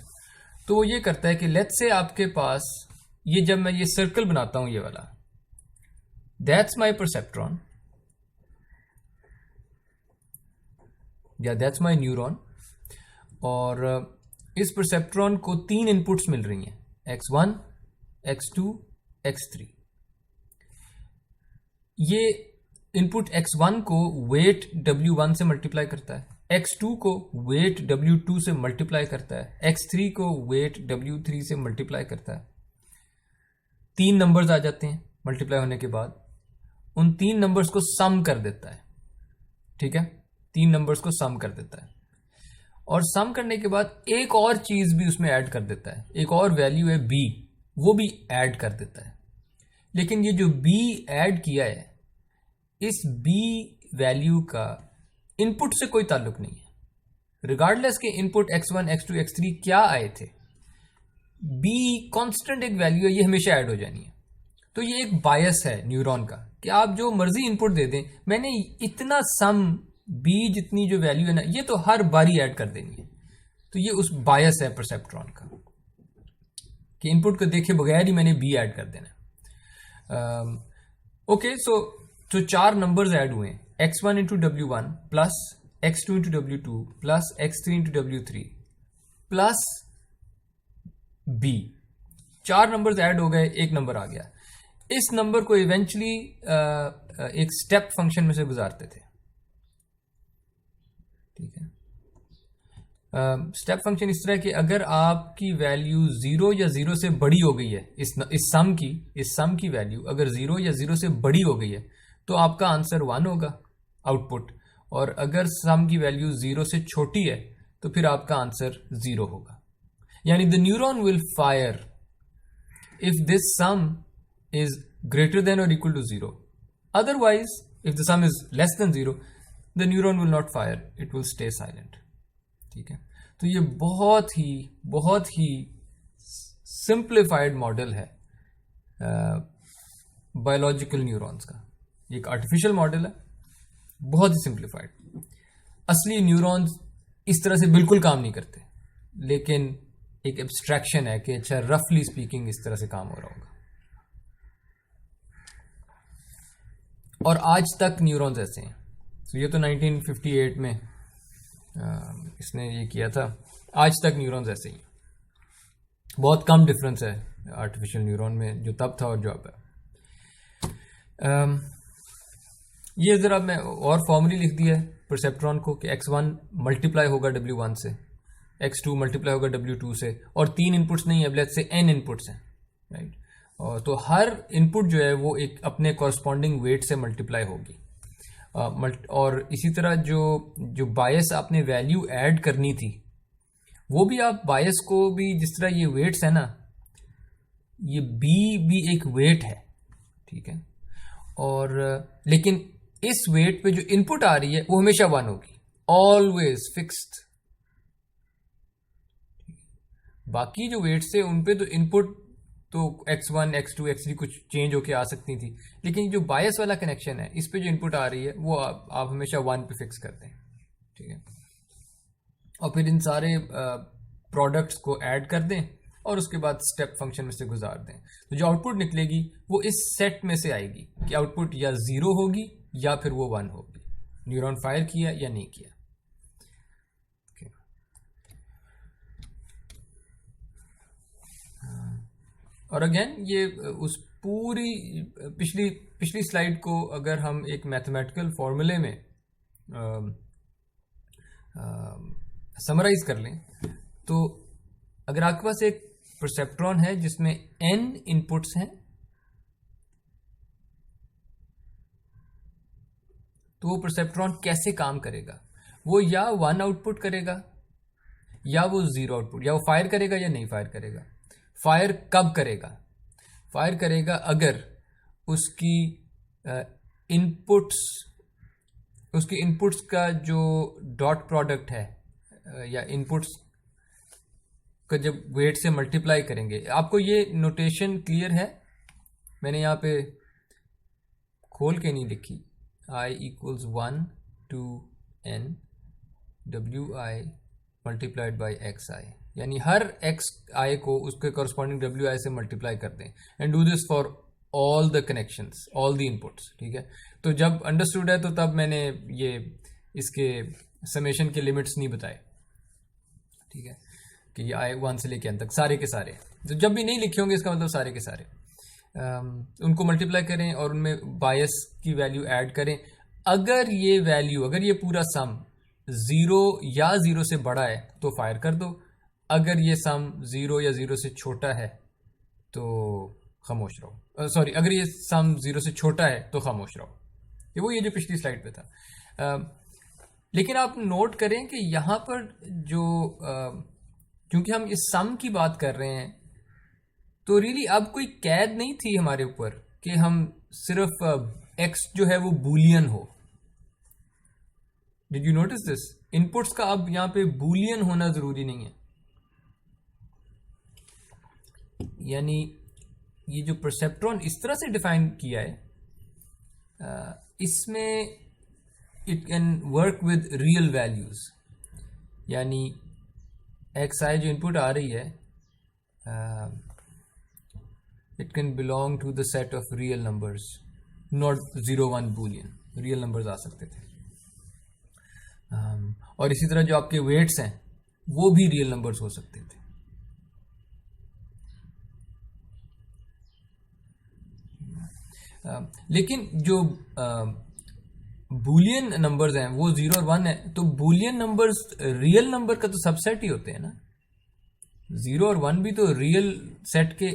तो वो ये करता है कि लेट्स से आपके पास ये, जब मैं ये सर्कल बनाता हूं ये वाला, दैट्स माय परसेप्ट्रॉन या दैट्स माय न्यूरॉन, और इस परसेप्ट्रॉन को 3 इनपुट्स मिल रही हैं, x1, x2, x3। ये इनपुट x1 को वेट w1 से मल्टीप्लाई करता है, x2 को वेट w2 से मल्टीप्लाई करता है, x3 को वेट w3 से मल्टीप्लाई करता है। 3 नंबर्स आ जाते हैं मल्टीप्लाई होने के बाद, उन 3 नंबर्स को सम कर देता है। ठीक है, 3 नंबर्स को सम कर देता है, और सम करने के बाद एक और चीज भी उसमें ऐड कर देता है, एक और वैल्यू है b, वो भी ऐड कर देता है। लेकिन ये जो b ऐड किया है, इस b वैल्यू का इनपुट से कोई ताल्लुक नहीं है। रिगार्डलेस के इनपुट x1, x2, x3 क्या आए थे, b कांस्टेंट एक वैल्यू है, ये हमेशा ऐड हो जानी है। तो ये एक बायस है न्यूरॉन का कि आप जो मर्जी इनपुट दे दें, मैंने इतना सम b जितनी जो वैल्यू है ना, ये तो हर बारी ऐड कर देनी है। तो ये उस बायस है परसेप्ट्रॉन का कि इनपुट को देखे बगैर ही मैंने b ऐड कर देना। ओके, सो 4 नंबर्स ऐड हुए, x1 into w1 plus x2 into w2 plus x3 into w3 plus b। 4 numbers add हो गए, एक नंबर आ गया। इस नंबर को इवेंचुअली एक स्टेप फंक्शन में से गुजारते थे। ठीक है, स्टेप फंक्शन इस तरह कि अगर आपकी वैल्यू 0 या 0 से बड़ी हो गई है, इस सम की वैल्यू अगर 0 या 0 से बड़ी हो गई है तो आपका आंसर 1 होगा आउटपुट, और अगर सम की वैल्यू 0 से छोटी है तो फिर आपका आंसर 0 होगा। यानी the neuron will fire if this sum is greater than और equal to 0। Otherwise if the sum is less than 0, the neuron will not fire, it will stay silent. ठीक है, तो ये बहुत ही सिंप्लीफाइड मॉडल है बायोलॉजिकल न्यूरॉन्स का। एक आर्टिफिशियल मॉडल है, बहुत ही सिंप्लीफाइड। असली न्यूरॉन्स इस तरह से बिल्कुल काम नहीं करते, लेकिन एक एब्स्ट्रैक्शन है कि अच्छा रफली स्पीकिंग इस तरह से काम हो रहा होगा। और आज तक न्यूरॉन्स ऐसे हैं। तो ये तो 1958 में इसने ये किया था, आज तक न्यूरॉन्स ऐसे ही हैं। बहुत कम डिफरेंस है आर्टिफिशियल न्यूरॉन में जो तब था और जो अब है। ये ज़रा मैं और फॉर्मली लिख दिया है परसेप्ट्रॉन को कि x1 मल्टीप्लाई होगा w1 से, x2 मल्टीप्लाई होगा w2 से, और 3 इनपुट्स नहीं है, लेट्स से n इनपुट्स हैं, राइट। और तो हर इनपुट जो है वो एक अपने कॉरस्पॉन्डिंग वेट से मल्टीप्लाई होगी। और इसी तरह जो बायस आपने वैल्यू ऐड करनी थी वो भी आप बायस को भी, जिस तरह ये वेट्स है ना, ये b भी एक वेट है, ठीक है। और लेकिन इस वेट पे जो इनपुट आ रही है वो हमेशा 1 होगी, ऑलवेज फिक्स्ड। बाकी जो वेट्स थे उन पे तो इनपुट तो x1 x2 x3 कुछ चेंज होके आ सकती थी, लेकिन जो बायस वाला कनेक्शन है इस पे जो इनपुट आ रही है वो आप हमेशा 1 पे फिक्स करते हैं, ठीक है। और फिर इन सारे प्रोडक्ट्स को ऐड कर दें और उसके बाद स्टेप फंक्शन में से गुजार दें, तो जो आउटपुट निकलेगी वो इस सेट में से आएगी कि आउटपुट या 0 होगी या फिर वो 1 होगी, न्यूरॉन फायर किया या नहीं किया। और अगेन ये उस पूरी पिछली स्लाइड को अगर हम एक मैथमेटिकल फॉर्मूले में समराइज कर लें, तो अगर आपके पास एक परसेप्ट्रॉन है जिसमें n इनपुट्स हैं, तो वो परसेप्ट्रॉन कैसे काम करेगा? वो या 1 आउटपुट करेगा या वो 0 आउटपुट, या वो फायर करेगा या नहीं फायर करेगा। फायर कब करेगा? फायर करेगा अगर उसकी इनपुट्स का जो डॉट प्रोडक्ट है या इनपुट्स का जब वेट से मल्टीप्लाई करेंगे। आपको ये नोटेशन क्लियर है? मैंने यहाँ पे खोल के नहीं लिखी। I equals 1 to n wi multiplied by xi, यानी हर xi को उसके कॉरस्पॉन्डिंग wi से मल्टीप्लाई कर दें, and do this for all the connections, all the inputs, ठीक है। तो जब अंडरस्टूड है तो तब मैंने ये इसके समेशन के लिमिट्स नहीं बताए, ठीक है, कि ये i 1 से लेके n तक सारे के सारे। तो जब भी नहीं लिखे होंगे इसका मतलब सारे के सारे उनको मल्टीप्लाई करें और उनमें बायस की वैल्यू ऐड करें। अगर ये पूरा सम 0 या 0 से बड़ा है तो फायर कर दो, अगर ये सम 0 या 0 से छोटा है तो खामोश रहो। सॉरी, अगर ये सम 0 से छोटा है तो खामोश रहो। ये जो पिछली स्लाइड पे था। लेकिन आप नोट करें कि यहाँ पर जो क्योंकि हम इस सम की बात कर रहे हैं, तो रियली अब कोई कैद नहीं थी हमारे ऊपर कि हम सिर्फ x जो है वो बूलियन हो। Did you notice this? Inputs का अब यहाँ पे बूलियन होना जरूरी नहीं है। यानी ये जो परसेप्ट्रॉन इस तरह से डिफाइन किया है, इसमें it can work with real values. यानी xi जो इनपुट आ रही है, it can belong to the set of real numbers, not 0 1 boolean, real numbers आ सकते थे। और इसी तरह जो आपके वेट्स हैं वो भी रियल नंबर्स हो सकते थे। लेकिन जो बूलियन नंबर्स हैं वो 0 और 1 है, तो बूलियन नंबर्स रियल नंबर का तो सबसेट ही होते हैं ना। 0 और 1 भी तो रियल सेट के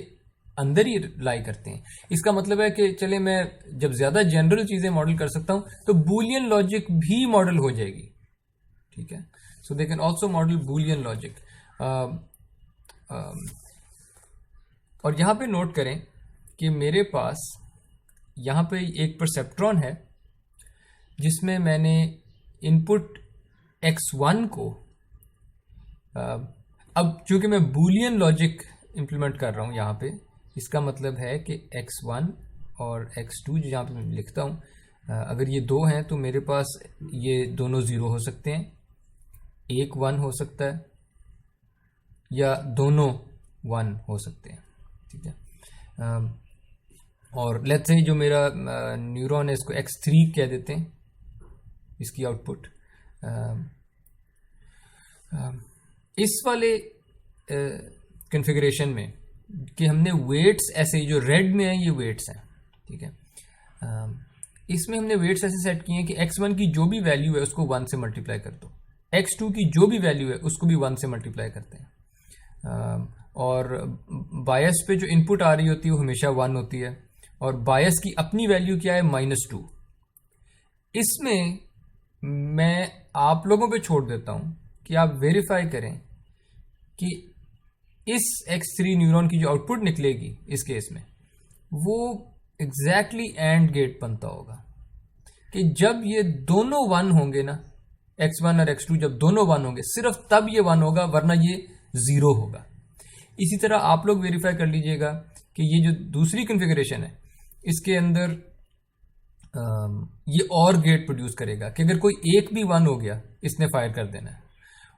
अंदर ही लाई करते हैं। इसका मतलब है कि चले मैं जब ज्यादा जनरल चीजें मॉडल कर सकता हूं तो बूलियन लॉजिक भी मॉडल हो जाएगी, ठीक है। So they can also model Boolean logic. और यहां पे नोट करें कि मेरे पास यहां पे एक परसेप्ट्रॉन है जिसमें मैंने इनपुट x1 को अब चूंकि मैं बूलियन लॉजिक इंप्लीमेंट कर रहा हूं यहां पे, इसका मतलब है कि x1 और x2 जो यहाँ पे मैं लिखता हूँ, अगर ये 2 हैं तो मेरे पास ये दोनों 0 हो सकते हैं, एक 1 हो सकता है या दोनों 1 हो सकते हैं, ठीक है। और लेट्स से जो मेरा न्यूरॉन है इसको x3 कह देते हैं, इसकी आउटपुट। इस वाले कॉन्फ़िगरेशन में कि हमने वेट्स ऐसे, जो रेड में है ये वेट्स हैं, ठीक है। इसमें हमने वेट्स ऐसे सेट किए हैं कि x1 की जो भी वैल्यू है उसको 1 से मल्टीप्लाई कर दो, x2 की जो भी वैल्यू है उसको भी 1 से मल्टीप्लाई करते हैं, और बायस पे जो इनपुट आ रही होती है वो हमेशा 1 होती है, और बायस की अपनी वैल्यू क्या है, -2। इसमें मैं आप लोगों पे छोड़ देता हूं कि आप वेरीफाई करें कि इस X3 न्यूरॉन की जो आउटपुट निकलेगी इस केस में वो एग्जैक्टली एंड गेट बनता होगा कि जब ये दोनों 1 होंगे ना, x1 और x2 जब दोनों 1 होंगे सिर्फ तब ये 1 होगा, वरना ये 0 होगा। इसी तरह आप लोग वेरीफाई कर लीजिएगा कि ये जो दूसरी कॉन्फ़िगरेशन है इसके अंदर ये और गेट प्रोड्यूस करेगा कि अगर कोई एक भी 1 हो गया इसने फायर कर देना है।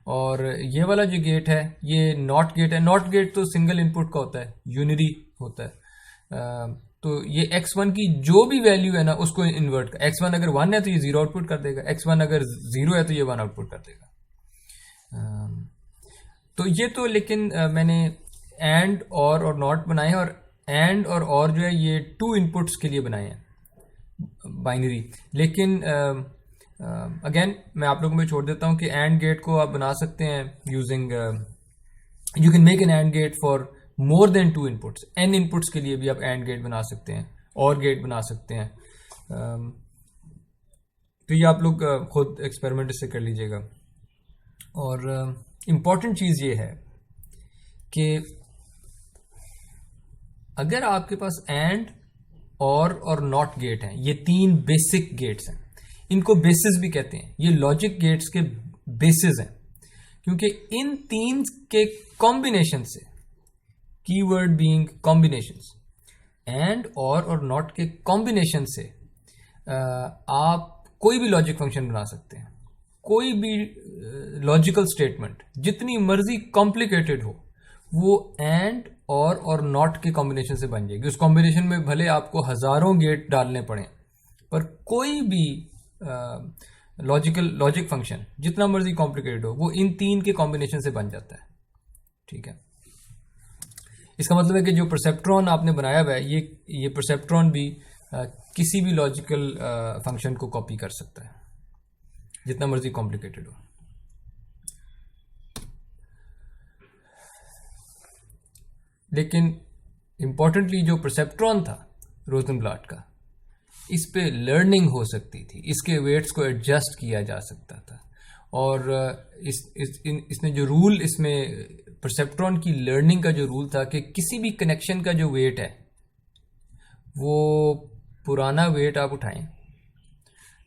और ये वाला जो गेट है ये नॉट गेट है। नॉट गेट तो सिंगल इनपुट का होता है, यूनिरी होता है। तो ये x1 की जो भी वैल्यू है ना उसको इन्वर्ट कर, x1 अगर 1 है तो ये 0 आउटपुट कर देगा, x1 अगर 0 है तो ये 1 आउटपुट कर देगा। तो ये तो लेकिन मैंने एंड और नॉट बनाए हैं, और एंड और जो है ये 2 इनपुट्स के लिए बनाए हैं बाइनरी। लेकिन अगेन मैं आप लोगों में छोड़ देता हूँ कि एंड गेट को आप बना सकते हैं using, you can make an and get for more than 2 inputs. n inputs के लिए भी आप एंड गेट बना सकते हैं और गेट बना सकते हैं। तो ये आप लोग खुद एक्सपेरिमेंट इससे कर लीजिएगा। और इम्पॉर्टेंट चीज़ ये है कि अगर आपके पास एंड और नॉट गेट हैं, ये 3 बेसिक गेट्स हैं, इनको बेसिस भी कहते हैं, ये लॉजिक गेट्स के बेसिस हैं, क्योंकि इन 3 के कॉम्बिनेशन से, कीवर्ड बीइंग कॉम्बिनेशंस, एंड और नॉट के कॉम्बिनेशन से आप कोई भी लॉजिक फंक्शन बना सकते हैं। कोई भी लॉजिकल स्टेटमेंट जितनी मर्जी कॉम्प्लिकेटेड हो वो एंड और नॉट के कॉम्बिनेशन से बन जाएगी। उस कॉम्बिनेशन में भले आपको हजारों गेट डालने पड़े, पर कोई भी लॉजिक फंक्शन जितना मर्जी कॉम्प्लिकेटेड हो वो इन 3 के कॉम्बिनेशन से बन जाता है, ठीक है। इसका मतलब है कि जो परसेप्ट्रॉन आपने बनाया हुआ है ये परसेप्ट्रॉन भी किसी भी लॉजिकल फंक्शन को कॉपी कर सकता है जितना मर्जी कॉम्प्लिकेटेड हो। लेकिन इंपॉर्टेंटली जो परसेप्ट्रॉन था रोजनब्लाट का, इस पे लर्निंग हो सकती थी, इसके वेट्स को एडजस्ट किया जा सकता था, और इसने जो रूल, इसमें परसेप्ट्रॉन की लर्निंग का जो रूल था कि किसी भी कनेक्शन का जो वेट है वो पुराना वेट आप उठाएं,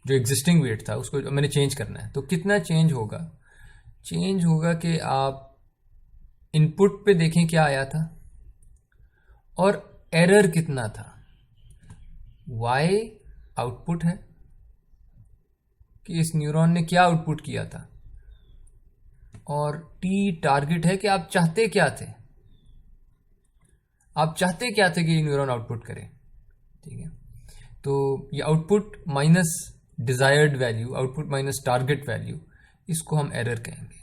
जो एग्जिस्टिंग वेट था उसको मैंने चेंज करना है, तो कितना चेंज होगा? चेंज होगा कि आप इनपुट पे देखें क्या आया था और एरर कितना था। y आउटपुट है कि इस न्यूरॉन ने क्या आउटपुट किया था, और t टारगेट है कि आप चाहते क्या थे, आप चाहते क्या थे कि ये न्यूरॉन आउटपुट करे, ठीक है। तो ये output minus desired value, output minus target value, इसको हम एरर कहेंगे,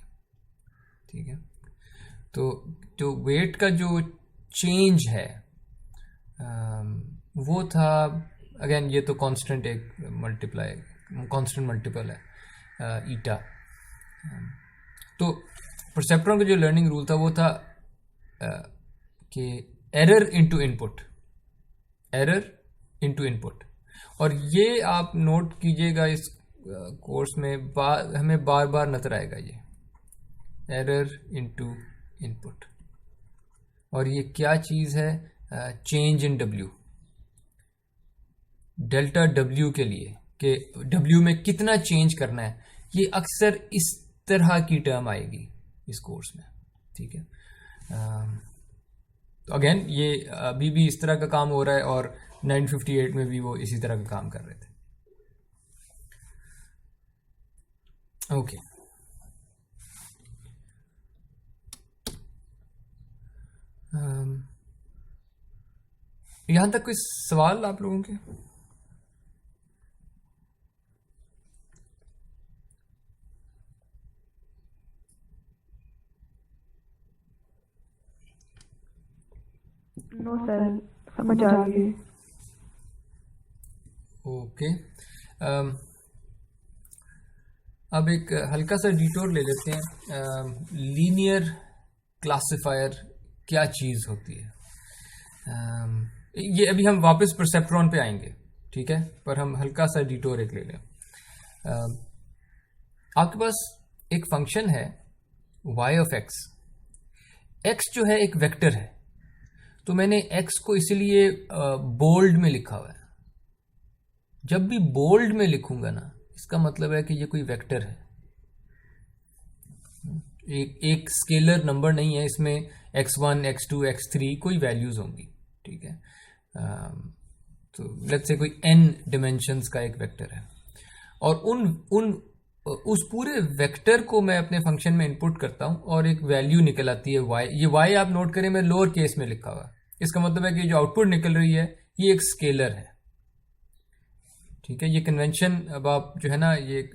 ठीक है। तो जो वेट का जो चेंज है वो था, अगेन ये तो कांस्टेंट एक मल्टीप्लाई, कांस्टेंट मल्टीपल है ईटा। तो परसेप्ट्रॉन का जो लर्निंग रूल था वो था कि error into input, error into input. और ये आप नोट कीजिएगा इस कोर्स में हमें बार बार नजर आएगा ये एरर इनटू इनपुट। और ये क्या चीज़ है? Change in W, delta W के लिए कि डब्ल्यू में कितना चेंज करना है, ये अक्सर इस तरह की टर्म आएगी इस कोर्स में, ठीक है। तो अगेन ये अभी भी इस तरह का काम हो रहा है, और 958 में भी वो इसी तरह का काम कर रहे थे, ओके। यहां तक कोई सवाल आप लोगों के? नो सर, समझ आ रही है। ओके, अब एक हल्का सा डिटोर ले लेते हैं। लीनियर क्लासिफायर क्या चीज़ होती है? ये अभी हम वापस परसेप्ट्रॉन पे आएंगे, ठीक है, पर हम हल्का सा डिटोर एक ले लें। आपके पास एक फंक्शन है y ऑफ x। x जो है एक वेक्टर है, तो मैंने x को इसलिए बोल्ड में लिखा हुआ है। जब भी बोल्ड में लिखूंगा ना, इसका मतलब है कि ये कोई वेक्टर है, एक स्केलर नंबर नहीं है, इसमें x1 x2 x3 कोई वैल्यूज होंगी, ठीक है। तो लेट्स से कोई n डिमेंशंस का एक वेक्टर है, और उस पूरे वेक्टर को मैं अपने फंक्शन में इनपुट करता हूं और एक वैल्यू निकल आती है y। ये y आप नोट करें, मैं लोअर केस में लिखा हुआ। इसका मतलब है कि जो आउटपुट निकल रही है ये एक स्केलर है, ठीक है। ये कन्वेंशन अब आप जो है ना, ये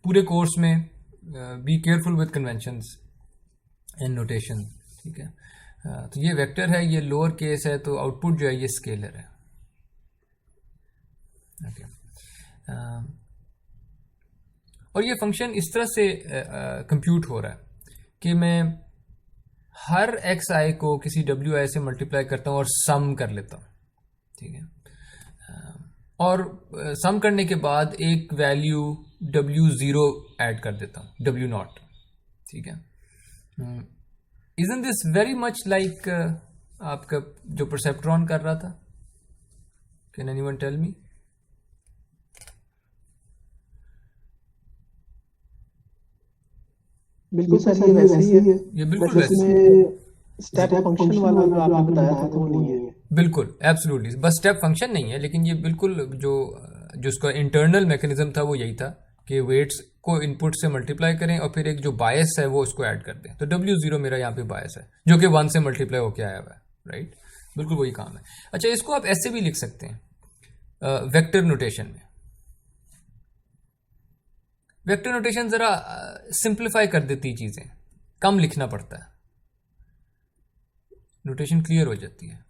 पूरे कोर्स में be careful with conventions and notation, ठीक है। तो ये वेक्टर है, ये लोअर केस है, तो आउटपुट जो है ये स्केलर है, ओके। और ये फंक्शन इस तरह से कंप्यूट हो रहा है कि मैं हर एक्स आई को किसी डब्ल्यू आई से मल्टीप्लाई करता हूँ और सम कर लेता हूँ, ठीक है। और सम करने के बाद एक वैल्यू W0 ऐड कर देता हूँ, W0, ठीक है। Isn't this very much like आपका जो परसेप्ट्रॉन कर रहा था? Can anyone tell me? बिल्कुल सर, ये वैसे ही है। ये बिल्कुल बस वैसे इसमें स्टेप फंक्शन वाला जो आपने बताया था वो नहीं है। बिल्कुल एब्सोल्युटली, बस स्टेप फंक्शन नहीं है, लेकिन ये बिल्कुल जो उसका इंटरनल मैकेनिज्म था वो यही था कि वेट्स को इनपुट से मल्टीप्लाई करें और फिर एक जो बायस है वो उसको ऐड कर दें। तो W0 मेरा यहाँ पे बायस है जो कि 1 से मल्टीप्लाई होके आया हुआ है, राइट। बिल्कुल वही काम है। अच्छा, इसको आप ऐसे भी लिख सकते हैं वेक्टर नोटेशन में। वेक्टर नोटेशन जरा सिंप्लीफाई कर देती है चीजें, कम लिखना पड़ता है, नोटेशन क्लियर हो जाती है।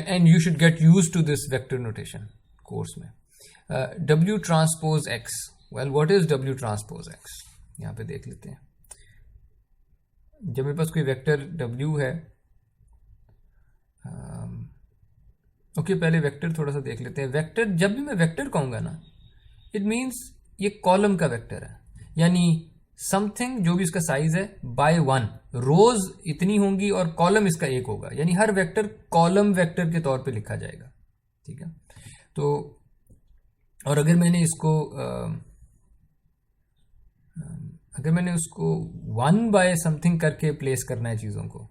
And you should get used to this vector notation course में। W transpose X, well what is W transpose X? यहां पे देख लेते हैं। जब मेरे पास कोई वेक्टर W है, ओके, पहले वेक्टर थोड़ा सा देख लेते हैं। वेक्टर, जब भी मैं वेक्टर कहूंगा ना, इट मीन्स ये कॉलम का वेक्टर है, यानी समथिंग जो भी इसका साइज है बाय 1, रोज इतनी होंगी और कॉलम इसका 1 होगा, यानी हर वेक्टर कॉलम वेक्टर के तौर पे लिखा जाएगा, ठीक है। तो और अगर मैंने इसको अगर मैंने उसको 1 बाय समथिंग करके प्लेस करना है चीजों को,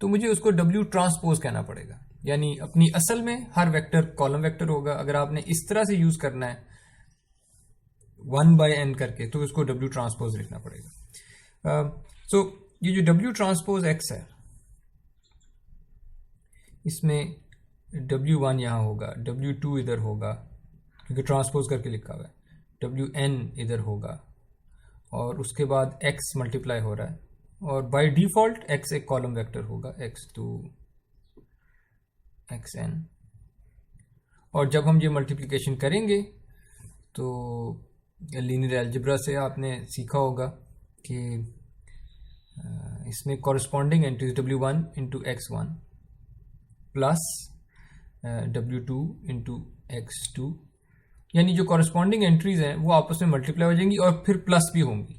तो मुझे उसको W ट्रांसपोज कहना पड़ेगा, यानी अपनी असल में हर वेक्टर कॉलम वेक्टर होगा। अगर आपने इस तरह से यूज करना है 1 बाय n करके, तो उसको W ट्रांसपोज लिखना पड़ेगा। सो ये जो W ट्रांसपोज X है, इसमें W1 यहां होगा, W2 इधर होगा क्योंकि ट्रांसपोज करके लिखा हुआ है, Wn इधर होगा, और उसके बाद X मल्टीप्लाई हो रहा है, और बाय डिफॉल्ट X एक कॉलम वेक्टर होगा, X2 Xn। और जब हम ये मल्टीप्लिकेशन करेंगे तो लीनियर अलजेब्रा से आपने सीखा होगा कि इसमें corresponding entries W1 into X1 plus W2 into X2, यानी जो कॉरस्पॉन्डिंग एंट्रीज हैं वो आपस में मल्टीप्लाई हो जाएंगी और फिर प्लस भी होंगी,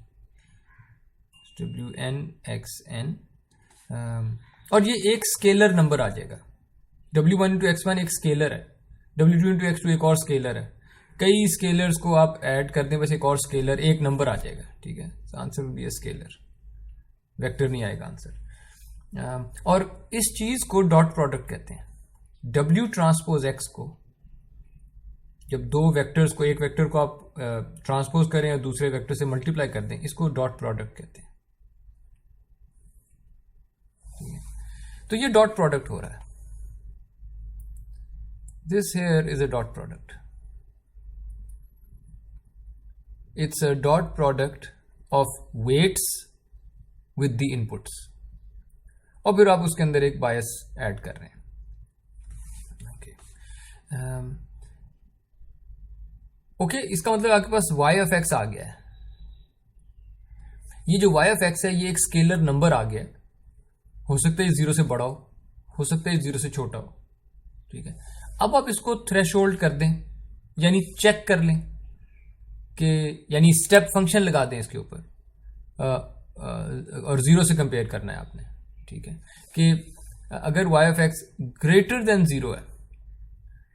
Wn Xn, और ये एक स्केलर नंबर आ जाएगा। W1 इंटू X1 एक स्केलर है, W2 इंटू X2 एक और स्केलर है। कई स्केलर्स को आप ऐड कर दें, बस एक और स्केलर, एक नंबर आ जाएगा, ठीक है। Answer will be a scalar, vector नहीं आएगा आंसर। और इस चीज को डॉट प्रोडक्ट कहते हैं। W ट्रांसपोज X को, जब दो वेक्टर्स को, एक वेक्टर को आप ट्रांसपोज करें और दूसरे वेक्टर से मल्टीप्लाई कर दें, इसको डॉट प्रोडक्ट कहते हैं। तो ये डॉट प्रोडक्ट हो रहा है, this here is a dot product. It's a dot product of weights with the inputs, और फिर आप उसके अंदर एक बायस ऐड कर रहे हैं। ओके, इसका मतलब आपके पास y ऑफ x आ गया है। ये जो y ऑफ x है ये एक स्केलर नंबर आ गया है। हो सकता है 0 से बड़ा हो सकता है 0 से छोटा हो, ठीक है। अब आप इसको थ्रेशोल्ड कर दें, यानी चेक कर लें कि, यानी स्टेप फंक्शन लगा दें इसके ऊपर, और 0 से कंपेयर करना है आपने, ठीक है। कि अगर y of x greater than 0 है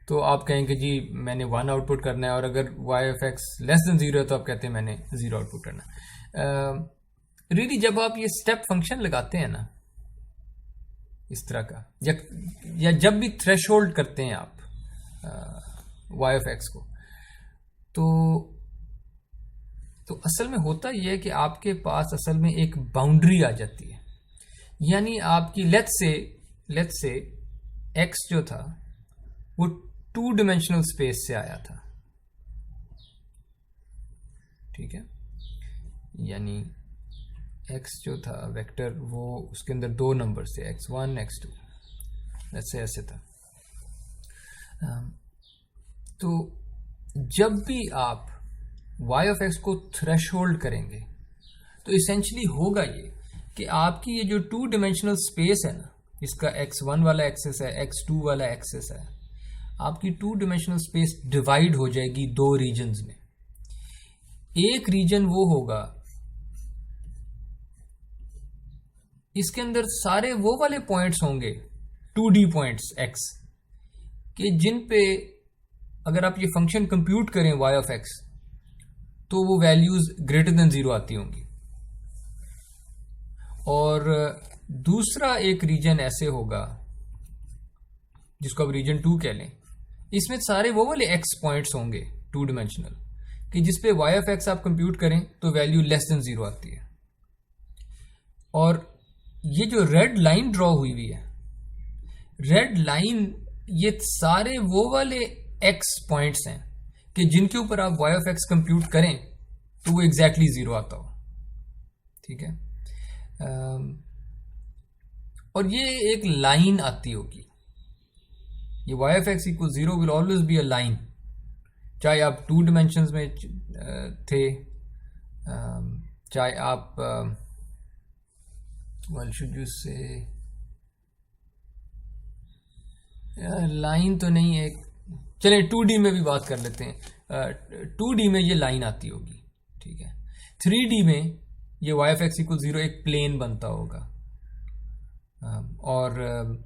तो आप कहेंगे जी मैंने 1 आउटपुट करना है, और अगर y of x less than 0 है तो आप कहते हैं मैंने 0 आउटपुट करना है। रियली जब आप ये स्टेप फंक्शन लगाते हैं ना इस तरह का, या जब भी थ्रेशोल्ड करते हैं आप y ऑफ x को, तो असल में होता यह है कि आपके पास असल में एक बाउंड्री आ जाती है। यानी आपकी लेट्स से x जो था वो 2 डायमेंशनल स्पेस से आया था, ठीक है। यानी x जो था वेक्टर, वो उसके अंदर 2 नंबर से x1 x2 ऐसे ऐसे था। तो जब भी आप y ऑफ x को थ्रेशोल्ड करेंगे तो इसेंशली होगा ये कि आपकी ये जो 2 डायमेंशनल स्पेस है ना, इसका x1 वाला एक्सेस है, x2 वाला एक्सेस है, आपकी 2 डायमेंशनल स्पेस डिवाइड हो जाएगी 2 रीजन्स में। एक रीजन वो होगा, इसके अंदर सारे वो वाले पॉइंट्स होंगे 2D पॉइंट्स x के, जिन पे अगर आप ये फंक्शन कंप्यूट करें y ऑफ x तो वो वैल्यूज ग्रेटर देन 0 आती होंगी। और दूसरा एक रीजन ऐसे होगा जिसको आप रीजन 2 कह लें, इसमें सारे वो वाले x पॉइंट्स होंगे 2 डायमेंशनल कि जिसपे y ऑफ x आप कंप्यूट करें तो वैल्यू लेस देन 0 आती है। और ये जो रेड लाइन ड्रॉ हुई है, रेड लाइन, ये सारे वो वाले x पॉइंट्स हैं कि जिनके ऊपर आप y ऑफ x कंप्यूट करें तो वो एग्जैक्टली 0 आता हो, ठीक है। और ये एक लाइन आती होगी, ये y of x equal 0 will always be a line, चाहे आप 2 डायमेंशंस में थे, चाहे आप well should you say line तो नहीं है, चले 2D में भी बात कर लेते हैं। 2D में ये लाइन आती होगी, ठीक है। 3D में ये y ऑफ x इक्वल 0 एक प्लेन बनता होगा, और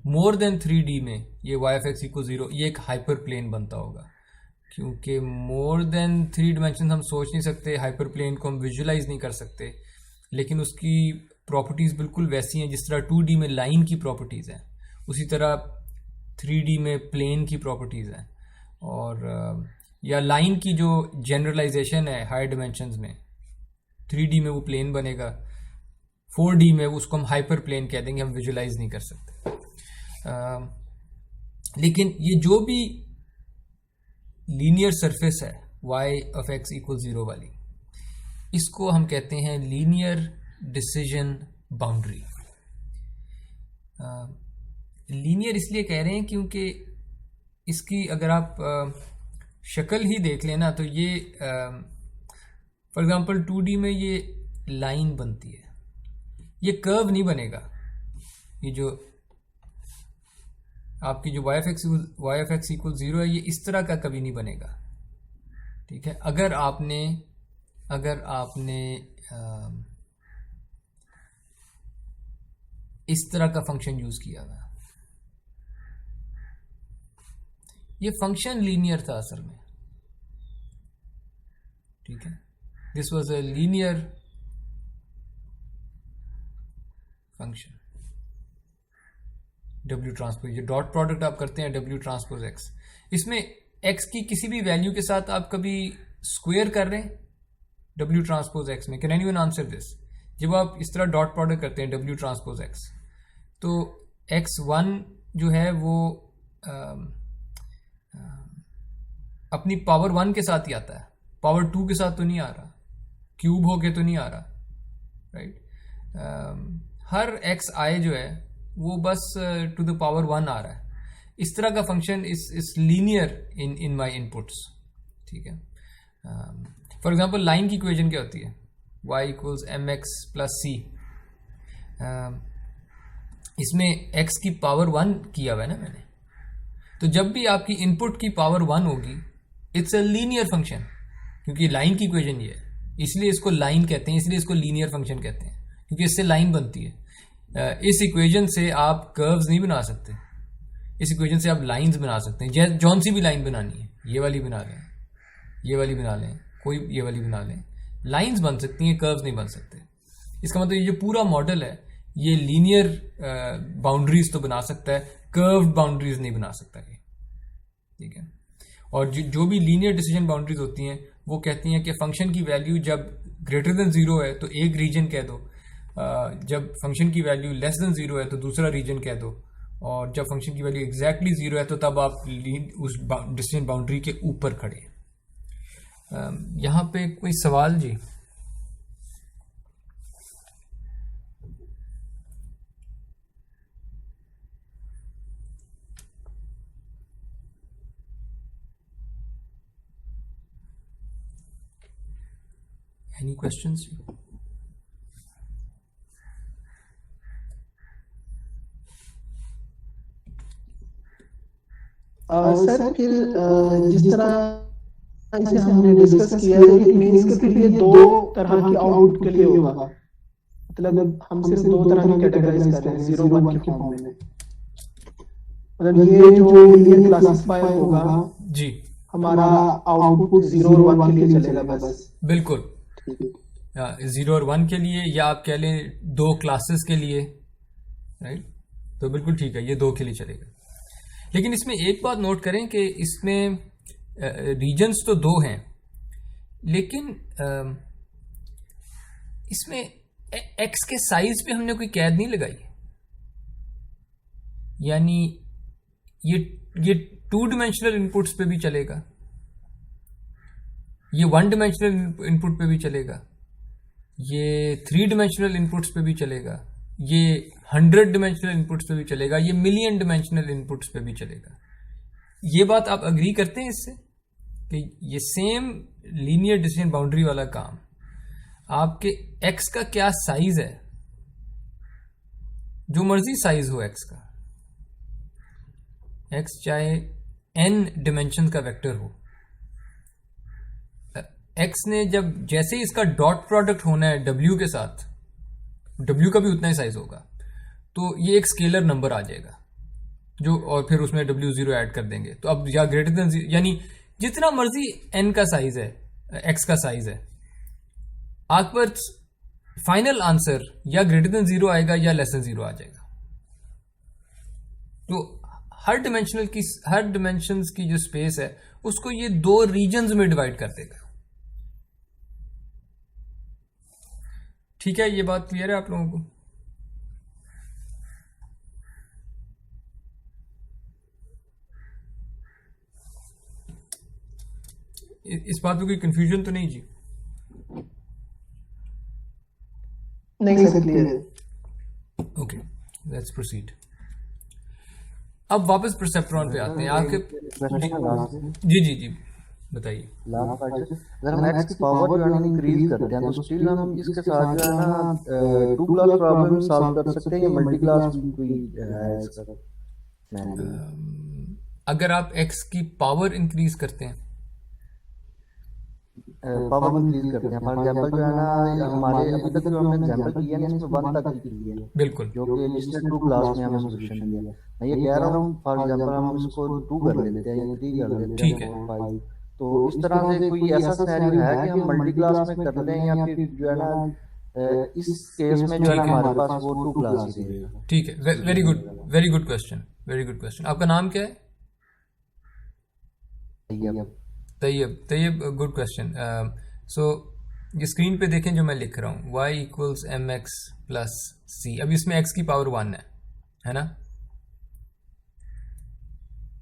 मोर देन 3D में ये y ऑफ x इक्वल 0 ये एक हाइपर प्लेन बनता होगा, क्योंकि मोर देन 3 डायमेंशन हम सोच नहीं सकते, हाइपर प्लेन को हम विजुलाइज नहीं कर सकते, लेकिन उसकी प्रॉपर्टीज़ बिल्कुल वैसी हैं जिस तरह 2D में लाइन की प्रॉपर्टीज़ हैं, उसी तरह 3D में प्लेन की प्रॉपर्टीज़ हैं। और या लाइन की जो जनरलाइजेशन है हायर डायमेंशंस में, 3D में वो प्लेन बनेगा, 4D में उसको हम हाइपर प्लेन कह देंगे, हम विजुलाइज नहीं कर सकते। लेकिन ये जो भी लीनियर सरफेस है y ऑफ x इक्वल 0 वाली, इसको हम कहते हैं लीनियर डिसीजन बाउंड्री। लीनियर इसलिए कह रहे हैं क्योंकि इसकी अगर आप शक्ल ही देख लेना तो ये फॉर एग्जांपल 2D में ये लाइन बनती है, ये कर्व नहीं बनेगा। ये जो आपकी जो y ऑफ x इक्वल 0 है, ये इस तरह का कभी नहीं बनेगा, ठीक है। अगर आपने इस तरह का फंक्शन यूज किया हुआ, ये फंक्शन लीनियर था असल में, ठीक है। This was a linear function W transpose, ये डॉट प्रोडक्ट आप करते हैं W ट्रांसपोज x, इसमें x की किसी भी वैल्यू के साथ आप कभी स्क्वायर कर रहे हैं W ट्रांसपोज x में। Can anyone answer this? जब आप इस तरह डॉट प्रोडक्ट करते हैं W ट्रांसपोज x, तो x1 जो है वो अपनी पावर 1 के साथ ही आता है, पावर 2 के साथ तो नहीं आ रहा, क्यूब होके तो नहीं आ रहा, राइट। हर एक्स आई जो है वो बस टू द पावर 1 आ रहा है। इस तरह का फंक्शन इस लीनियर इन माई इनपुट्स, ठीक है। फॉर एग्जाम्पल लाइन की इक्वेशन क्या होती है, y equals m x plus c. इसमें x की पावर 1 किया हुआ है ना मैंने, तो जब भी आपकी इनपुट की पावर 1 होगी इट्स अ लीनियर फंक्शन, क्योंकि लाइन की इक्वेशन ये है, इसलिए इसको लाइन कहते हैं, इसलिए इसको लीनियर फंक्शन कहते हैं, क्योंकि इससे लाइन बनती है। इस इक्वेशन से आप कर्व्स नहीं बना सकते, इस इक्वेशन से आप लाइंस बना सकते हैं। जौन सी भी लाइन बनानी है, ये वाली बना लें, ये वाली बना लें, कोई ये वाली बना लें, लाइंस बन सकती हैं, कर्व्स नहीं बन सकते। इसका मतलब ये जो पूरा मॉडल है ये लीनियर बाउंड्रीज तो बना सकता है, कर्व्ड बाउंड्रीज नहीं बना सकता ये, ठीक है। और जो भी लीनियर डिसीजन बाउंड्रीज होती हैं वो कहती हैं कि फंक्शन की वैल्यू जब ग्रेटर देन 0 है तो एक रीजन कह दो, जब फंक्शन की वैल्यू लेस देन 0 है तो दूसरा रीजन कह दो, और जब फंक्शन की वैल्यू एग्जैक्टली 0 है तो तब आप उस डिसीजन बाउंड्री के ऊपर खड़े। यहाँ पे कोई सवाल जी? Any questions? सर फिर जिस तरह इसे हमने डिस्कस किया है, इट मींस कि फिर ये दो तरह की आउटपुट के लिए होगा, मतलब हम सिर्फ दो तरह की कैटेगराइज कर रहे हैं 0 1 के फॉर्म में। मतलब ये जो लीनियर क्लासिफायर होगा जी, हमारा आउटपुट 0 और 1 के लिए चलेगा बस। बिल्कुल, 0 और 1 के लिए, या आप कह लें दो क्लासेस के लिए, राइट। तो बिल्कुल ठीक है, ये दो के लिए चलेगा। लेकिन इसमें एक बात नोट करें कि इसमें रीजन्स तो दो हैं, लेकिन इसमें एक्स के साइज पे हमने कोई कैद नहीं लगाई। यानी ये 2 डिमेंशनल इनपुट्स पे भी चलेगा, ये 1 डिमेंशनल इनपुट पे भी चलेगा, ये 3 डिमेंशनल इनपुट्स पे भी चलेगा, ये 100 डिमेंशनल इनपुट्स पे भी चलेगा, ये मिलियन डिमेंशनल इनपुट्स पे भी चलेगा। ये बात आप अग्री करते हैं इससे कि ये सेम लीनियर डिसीजन बाउंड्री वाला काम आपके एक्स का क्या साइज है, जो मर्जी साइज हो एक्स का, एक्स चाहे n डिमेंशन का वेक्टर हो, एक्स ने जब जैसे ही इसका डॉट प्रोडक्ट होना है w के साथ, w का भी उतना ही साइज होगा, तो ये एक स्केलर नंबर आ जाएगा जो, और फिर उसमें w0 ऐड कर देंगे, तो अब या ग्रेटर देन, यानी जितना मर्जी n का साइज है, x का साइज है, आपके पास फाइनल आंसर या ग्रेटर देन 0 आएगा या लेस देन 0 आ जाएगा। तो हर डिमेंशंस की जो स्पेस है उसको ये दो रीजन्स में डिवाइड कर देगा। ठीक है, ये बात क्लियर है आप लोगों को? इस बात में कोई कंफ्यूजन तो नहीं जी? नहीं सर, क्लियर है। Okay, let's proceed. अब वापस परसेप्ट्रॉन पे आते हैं। आपके जी जी जी बताइए। अगर हम एक्स की पावर जो है इंक्रीज करते हैं तो स्टिल हम इसके साथ जो है ना 2 क्लास प्रॉब्लम सॉल्व कर सकते हैं या मल्टी क्लास भी कोई है इसका? अगर आप एक्स की पावर इंक्रीज करते हैं, पावर इंक्रीज करते हैं, फॉर एग्जांपल जो है ना हमारे अभी तक जो हमने एग्जांपल किया है इसमें 1 तक की है, बिल्कुल, जो कि जिसने 2 क्लास में हमें सॉल्यूशन दिया। मैं ये कह रहा हूँ फॉर एग्जांपल हम इसको 2 कर लेते हैं या 3 कर लेते हैं, ठीक है। 5, तो इस तरह से कोई ऐसा सिनेरियो है कि हम मल्टी क्लास में कर लें या फिर जो है ना इस केस में जो है हमारे पास वो 2 क्लास ही रहेगा? ठीक है, very good, very good question, very good question. आपका नाम क्या है? Tayyab, good question. सो ये स्क्रीन पे देखें जो मैं लिख रहा हूँ, y equals m x plus c. अब इसमें x की पावर 1 है ना?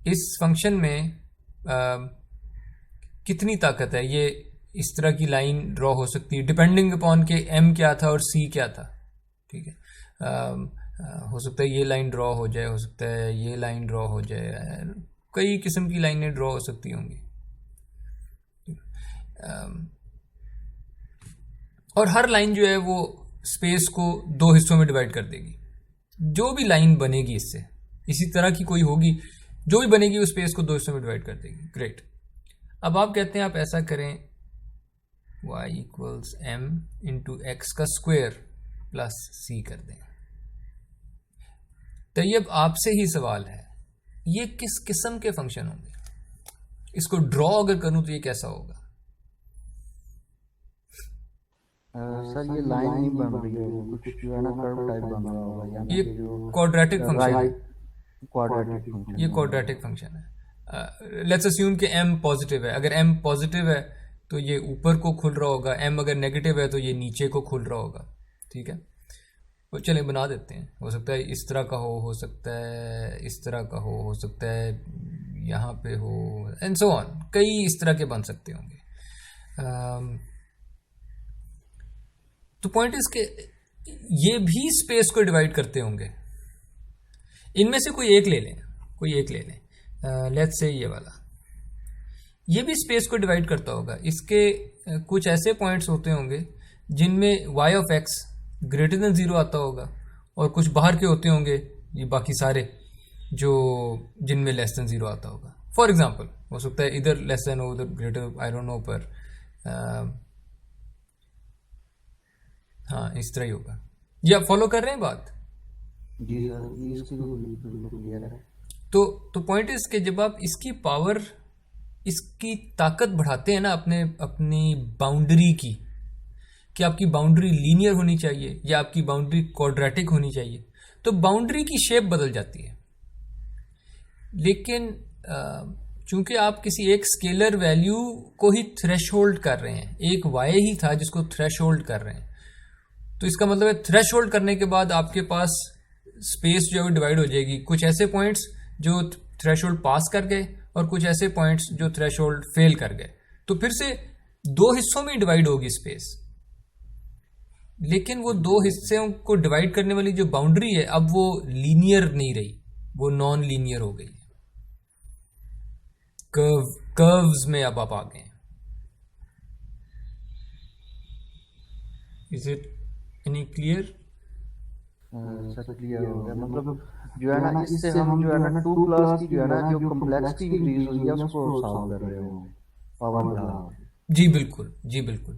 इस फंक्शन में कितनी ताकत है? ये इस तरह की लाइन ड्रॉ हो सकती है डिपेंडिंग अपॉन के एम क्या था और सी क्या था, ठीक है। हो सकता है ये लाइन ड्रॉ हो जाए, हो सकता है ये लाइन ड्रॉ हो जाए, कई किस्म की लाइनें ड्रॉ हो सकती होंगी। और हर लाइन जो है वो स्पेस को दो हिस्सों में डिवाइड कर देगी। जो भी लाइन बनेगी इससे, इसी तरह की कोई होगी, जो भी बनेगी उस स्पेस को दो हिस्सों में डिवाइड कर देगी। ग्रेट। अब आप कहते हैं आप ऐसा करें y equals m into x का स्क्वायर प्लस सी कर दें। तैयब आपसे ही सवाल है, ये किस किस्म के फंक्शन होंगे? इसको ड्रॉ अगर करूं तो ये कैसा होगा? सर ये लाइन नहीं बन रही है, कुछ जो है ना कर्व टाइप बन रहा होगा, यानी ये कि जो क्वाड्रेटिक फंक्शन है। क्वाड्रेटिक फंक्शन ये क्वाड्रेटिक फंक्शन है। लेट्स अज्यूम कि m पॉजिटिव है। अगर m पॉजिटिव है तो ये ऊपर को खुल रहा होगा, m अगर नेगेटिव है तो ये नीचे को खुल रहा होगा, ठीक है। तो चले बना देते हैं। हो सकता है इस तरह का हो सकता है इस तरह का हो सकता है यहाँ पे हो, एंड सो ऑन। कई इस तरह के बन सकते होंगे। तो पॉइंट इज के ये भी स्पेस को डिवाइड करते होंगे। इनमें से कोई एक ले लें, लेट्स से ये वाला, ये भी स्पेस को डिवाइड करता होगा। इसके कुछ ऐसे पॉइंट्स होते होंगे जिनमें y of x greater than 0 आता होगा, और कुछ बाहर के होते होंगे ये बाकी सारे जो जिनमें लेस देन 0 आता होगा। फॉर एग्जांपल हो सकता है इधर लेस देन हो, उधर ग्रेटर, आई डोंट नो, पर हाँ इस तरह ही होगा। ये आप फॉलो कर रहे हैं बात? जी सर, ये इसकी तो क्लियर है। तो पॉइंट इज कि जब आप इसकी पावर, इसकी ताकत बढ़ाते हैं ना अपनी बाउंड्री की, कि आपकी बाउंड्री लीनियर होनी चाहिए या आपकी बाउंड्री क्वाड्रेटिक होनी चाहिए, तो बाउंड्री की शेप बदल जाती है। लेकिन चूंकि आप किसी एक स्केलर वैल्यू को ही थ्रेशोल्ड कर रहे हैं, एक y ही था जिसको थ्रेशोल्ड कर रहे हैं, तो इसका मतलब है थ्रेशोल्ड करने के बाद आपके पास स्पेस जो है वो डिवाइड हो जाएगी। कुछ ऐसे पॉइंट्स जो थ्रेशोल्ड पास कर गए और कुछ ऐसे पॉइंट्स जो थ्रेशोल्ड फेल कर गए, तो फिर से दो हिस्सों में डिवाइड होगी स्पेस। लेकिन वो दो हिस्सों को डिवाइड करने वाली जो बाउंड्री है अब वो लीनियर नहीं रही, वो नॉन लीनियर हो गई। कर्व्स में अब आप आ गए। Is it any clear? Sir clear हो गया। मतलब जो है ना इससे हम जो है ना 2 क्लास की जो है ना जो कॉम्प्लेक्सिटी इंक्रीज हुई है उसको सॉल्व कर रहे हो पावर बढ़ा। जी बिल्कुल, जी बिल्कुल।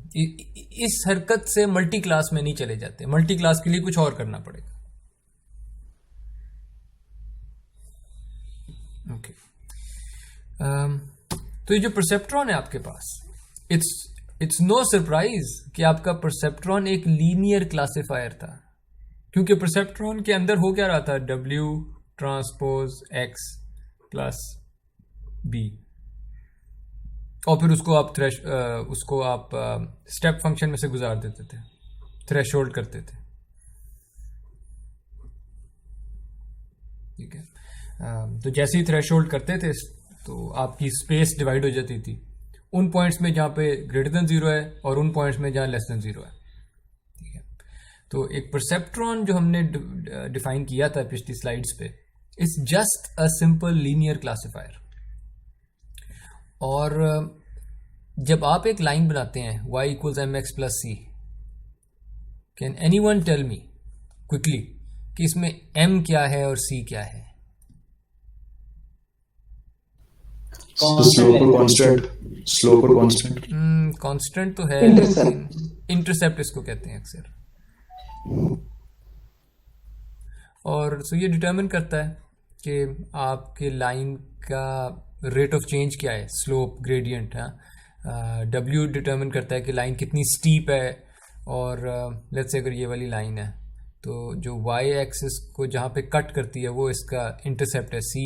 इस हरकत से मल्टी क्लास में नहीं चले जाते। मल्टी क्लास के लिए कुछ और करना पड़ेगा। ओके। तो ये जो परसेप्ट्रॉन है आपके पास, इट्स नो सरप्राइज कि आपका परसेप्ट्रॉन एक लीनियर क्लासिफायर था, क्योंकि परसेप्ट्रॉन के अंदर हो क्या रहा था, W transpose X plus B, और फिर उसको आप स्टेप फंक्शन में से गुजार देते थे, थ्रेशोल्ड करते थे, ठीक है। तो जैसे ही थ्रेशोल्ड करते थे तो आपकी स्पेस डिवाइड हो जाती थी उन पॉइंट्स में जहां पे ग्रेटर देन 0 है और उन पॉइंट्स में जहां लेस देन 0 है, ठीक है। तो एक परसेप्ट्रॉन जो हमने डिफाइन किया था पिछली स्लाइड्स पे, it's just a simple linear classifier. और जब आप एक लाइन बनाते हैं y equals mx plus c, can anyone tell me quickly कि इसमें m क्या है और c क्या है? स्लोप और कांस्टेंट कांस्टेंट तो है, इंटरसेप्ट इसको कहते हैं अक्सर। और सो ये डिटरमिन करता है कि आपके लाइन का रेट ऑफ चेंज क्या है, स्लोप ग्रेडियंट। हाँ, W डिटरमिन करता है कि लाइन कितनी स्टीप है। और लेट्स से अगर ये वाली लाइन है तो जो y एक्सिस को जहाँ पे कट करती है वो इसका इंटरसेप्ट है c,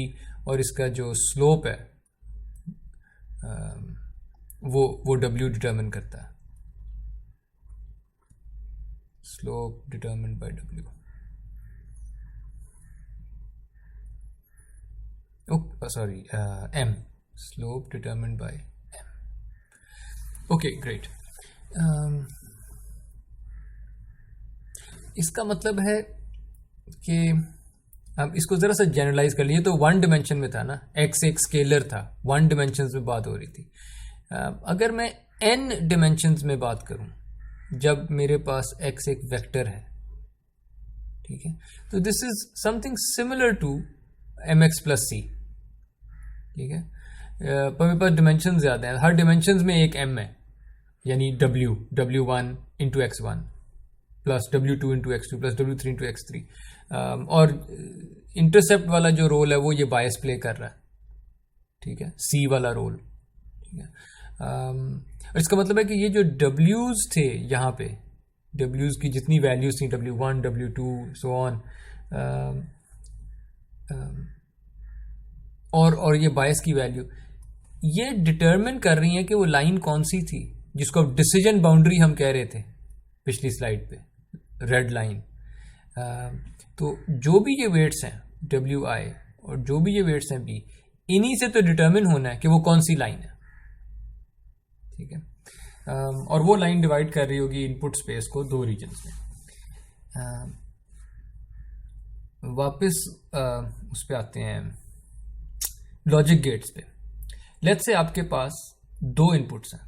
और इसका जो स्लोप है वो W डिटरमिन करता है, slope determined bye W। Sorry, m, slope determined bye m। Okay great. इसका मतलब है कि हम इसको जरा सा जनरलाइज कर लिए तो वन डिमेंशन में था ना, एक्स एक स्केलर था, वन डिमेंशन में बात हो रही थी। अगर मैं एन डिमेंशंस में बात करूं, जब मेरे पास एक्स एक वेक्टर है, ठीक है, तो this is something similar to m x plus c, ठीक है। पर मेरे पास डिमेंशन ज्यादा हैं, हर डिमेंशन में एक एम है, यानी W1 into x1 plus W2 into x2 plus W3 into x3, और इंटरसेप्ट वाला जो रोल है वो ये बायस प्ले कर रहा है, ठीक है, C वाला रोल, ठीक है। और इसका मतलब है कि ये जो W's थे यहाँ पे, W's की जितनी वैल्यूज थी, W1 W2 सो ऑन, और ये बायस की वैल्यू ये डिटरमिन कर रही है कि वो लाइन कौन सी थी जिसको अब डिसीजन बाउंड्री हम कह रहे थे पिछली स्लाइड पे, रेड लाइन। तो जो भी ये वेट्स हैं WI और जो भी ये वेट्स हैं B, इन्हीं से तो डिटरमिन होना है कि वो कौन सी लाइन है, ठीक है। और वो लाइन डिवाइड कर रही होगी इनपुट स्पेस को दो रीजन्स में। वापस उस पे आते हैं, लॉजिक गेट्स पे। लेट्स से आपके पास दो इनपुट्स हैं,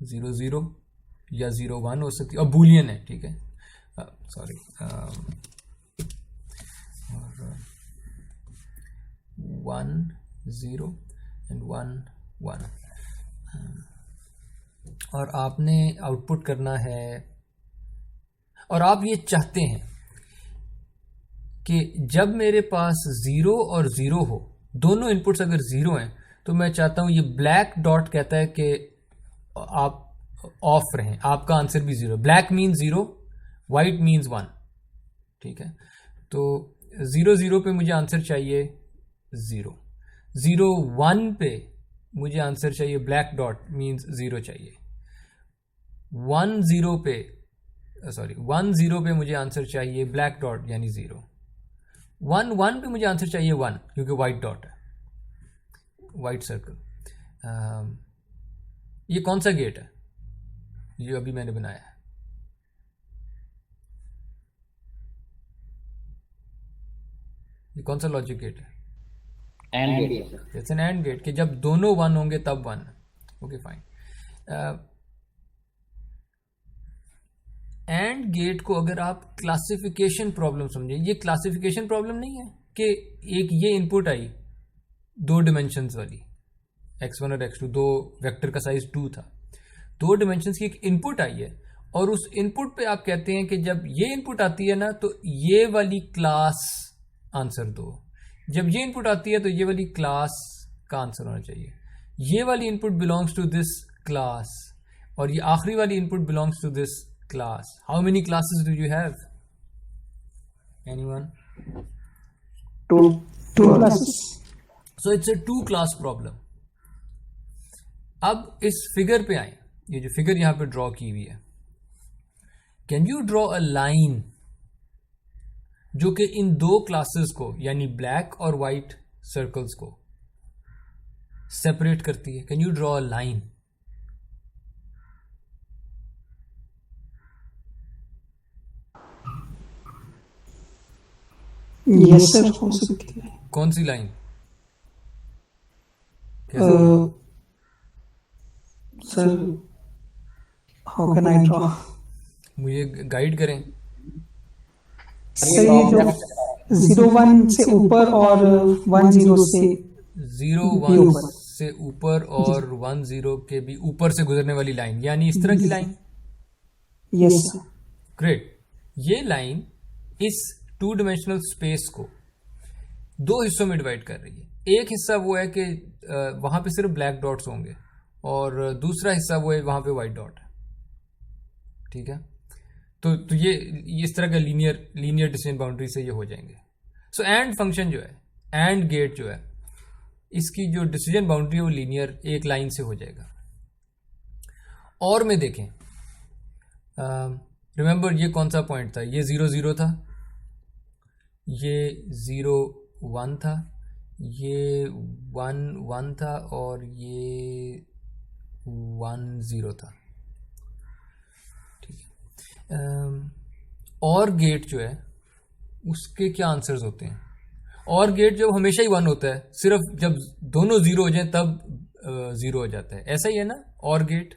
0 0 या 0 1 हो सकती है, और बूलियन है, ठीक है, सॉरी, और 1 0 एंड 1 1, और आपने आउटपुट करना है, और आप ये चाहते हैं कि जब मेरे पास 0 और 0 हो, दोनों इनपुट्स अगर 0 हैं, तो मैं चाहता हूं, ये ब्लैक डॉट कहता है कि आप ऑफ रहें, आपका आंसर भी 0, ब्लैक मीन्स 0, वाइट मीन्स 1, ठीक है। तो 0 0 पे मुझे आंसर चाहिए 0, 0 1 पे मुझे आंसर चाहिए, ब्लैक डॉट मीन्स 0 चाहिए, 1 0 पे, सॉरी 1 0 पे मुझे आंसर चाहिए, ब्लैक डॉट यानी 0, 1 1 पे मुझे आंसर चाहिए 1, क्योंकि वाइट डॉट है, वाइट सर्कल। ये कौन सा गेट है, ये अभी मैंने बनाया है, ये कौन सा लॉजिक गेट है, AND gate. It's an and gate, कि जब दोनों 1 होंगे तब 1, ओके फाइन। एंड गेट को अगर आप क्लासिफिकेशन प्रॉब्लम समझे, ये क्लासिफिकेशन प्रॉब्लम नहीं है कि एक ये इनपुट आई दो डिमेंशंस वाली, x1 और x2, दो वेक्टर का साइज 2 था, दो डिमेंशंस की एक इनपुट आई है, और उस इनपुट पे आप कहते हैं कि जब ये इनपुट आती है ना, तो ये वाली क्लास आंसर दो, जब ये इनपुट आती है तो ये वाली क्लास का आंसर होना चाहिए, ये वाली input belongs to this class, और ये आखिरी वाली input belongs to this class. How many classes do you have? Anyone? Two classes. So it's a two class problem. अब इस फिगर पे आए, ये जो फिगर यहां पे ड्रॉ की हुई है, can you draw a line जो कि इन दो क्लासेस को, यानी ब्लैक और व्हाइट सर्कल्स को सेपरेट करती है? Can you draw a line? Yes sir, हो सकती है। कौन सी line? Sir, how can I draw? मुझे गाइड करें। सर, ये जो 0 1 से ऊपर और 1 0 से 0 1 से ऊपर और 1 0 के भी ऊपर से गुजरने वाली लाइन, यानी इस तरह की लाइन। Yes sir. ग्रेट। ये लाइन इस टू डिमेंशनल स्पेस को दो हिस्सों में डिवाइड कर रही है। एक हिस्सा वो है कि वहां पे सिर्फ ब्लैक डॉट्स होंगे, और दूसरा हिस्सा वो है वहां पे व्हाइट डॉट है, ठीक है। तो ये इस तरह का लीनियर डिसीजन बाउंड्री से ये हो जाएंगे। सो एंड फंक्शन जो है, एंड गेट जो है, इसकी जो डिसीजन बाउंड्री है वो लीनियर एक लाइन से हो जाएगा। और में देखें, रिमेंबर ये कौन सा पॉइंट था? ये 0 0 था, ये 0 1 था, ये 1 1 था, और ये 1 0 था, ठीक है। और गेट जो है उसके क्या आंसर्स होते हैं? और गेट जो हमेशा ही 1 होता है, सिर्फ जब दोनों 0 हो जाए तब 0 हो जाता है, ऐसा ही है ना? और गेट,